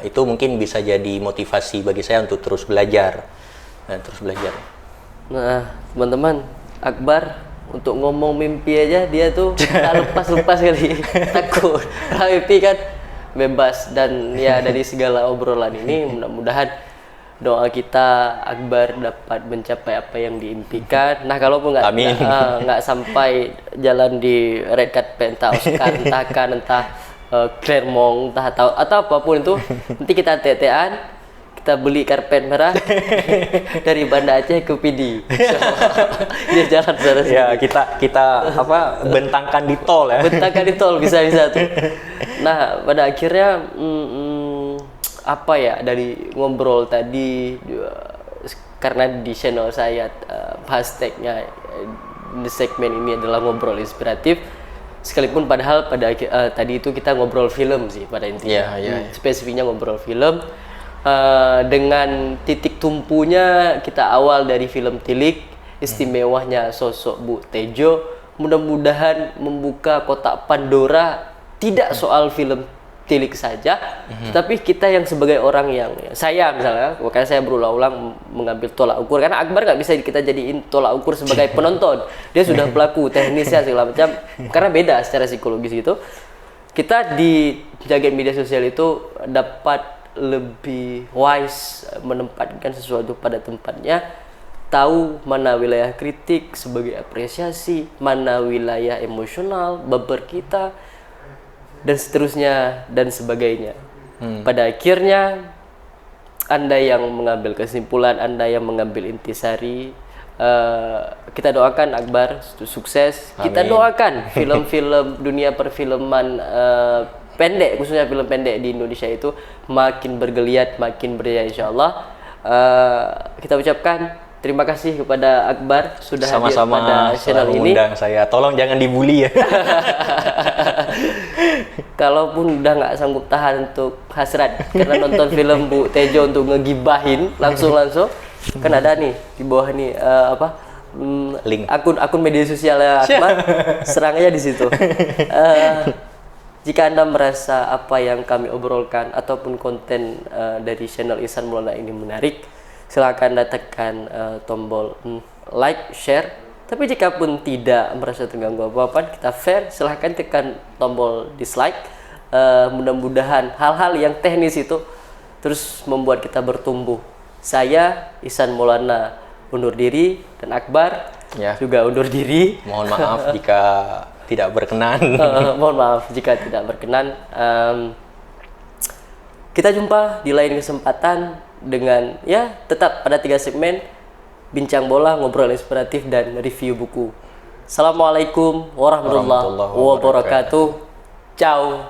Itu mungkin bisa jadi motivasi bagi saya untuk terus belajar. Nah, teman-teman, Akbar untuk ngomong mimpi aja dia tuh tak lepas-lepas kali. Takut. Kalau mimpi kan bebas, dan ya dari segala obrolan ini mudah-mudahan doa kita Akbar dapat mencapai apa yang diimpikan. Nah, kalaupun nggak sampai jalan di red carpet, entah Oscar, entah Clermont, atau apapun itu, nanti kita tetean, kita beli karpet merah dari Banda Aceh ke PD. Dia jalan sana sini. Ya, kita bentangkan di tol ya. Bentangkan di tol bisa tuh. Nah, pada akhirnya apa ya, dari ngobrol tadi, karena di channel saya hashtagnya di segmen ini adalah ngobrol inspiratif, sekalipun padahal tadi itu kita ngobrol film sih pada intinya. Spesifiknya ngobrol film, dengan titik tumpunya kita awal dari film Tilik, istimewanya sosok Bu Tejo, mudah-mudahan membuka kotak Pandora, tidak soal film Tilik saja, tapi kita yang sebagai orang yang, saya misalnya, makanya saya berulang-ulang mengambil tolak ukur, karena Akbar nggak bisa kita jadiin tolak ukur sebagai penonton, dia sudah pelaku teknisnya segala macam, karena beda secara psikologis gitu. Kita di jagat media sosial itu dapat lebih wise menempatkan sesuatu pada tempatnya, tahu mana wilayah kritik sebagai apresiasi, mana wilayah emosional, baper kita, dan seterusnya dan sebagainya. Pada akhirnya Anda yang mengambil kesimpulan, Anda yang mengambil intisari, kita doakan Akbar sukses. Amin. Kita doakan film-film dunia perfilman pendek, khususnya film pendek di Indonesia itu makin bergeliat, makin berjaya insyaallah. Kita ucapkan terima kasih kepada Akbar sudah hadir pada channel ini. Undang saya. Tolong jangan dibully ya. Kalaupun udah nggak sanggup tahan untuk hasrat karena nonton film Bu Tejo untuk ngegibahin langsung kan ada nih di bawah nih link akun media sosialnya Akbar, serang aja di situ. Jika Anda merasa apa yang kami obrolkan ataupun konten dari channel Ihsan Maulana ini menarik, silakan tekan tombol like, share. Tapi jika pun tidak merasa terganggu apa-apa, kita fair, silahkan tekan tombol dislike. Mudah-mudahan hal-hal yang teknis itu terus membuat kita bertumbuh. Saya Ihsan Maulana undur diri, dan Akbar juga undur diri. Mohon maaf jika tidak berkenan. Mohon maaf jika tidak berkenan. Kita jumpa di lain kesempatan dengan ya tetap pada 3 segmen: bincang bola, ngobrol inspiratif, dan review buku. Assalamualaikum warahmatullahi wabarakatuh. Ciao.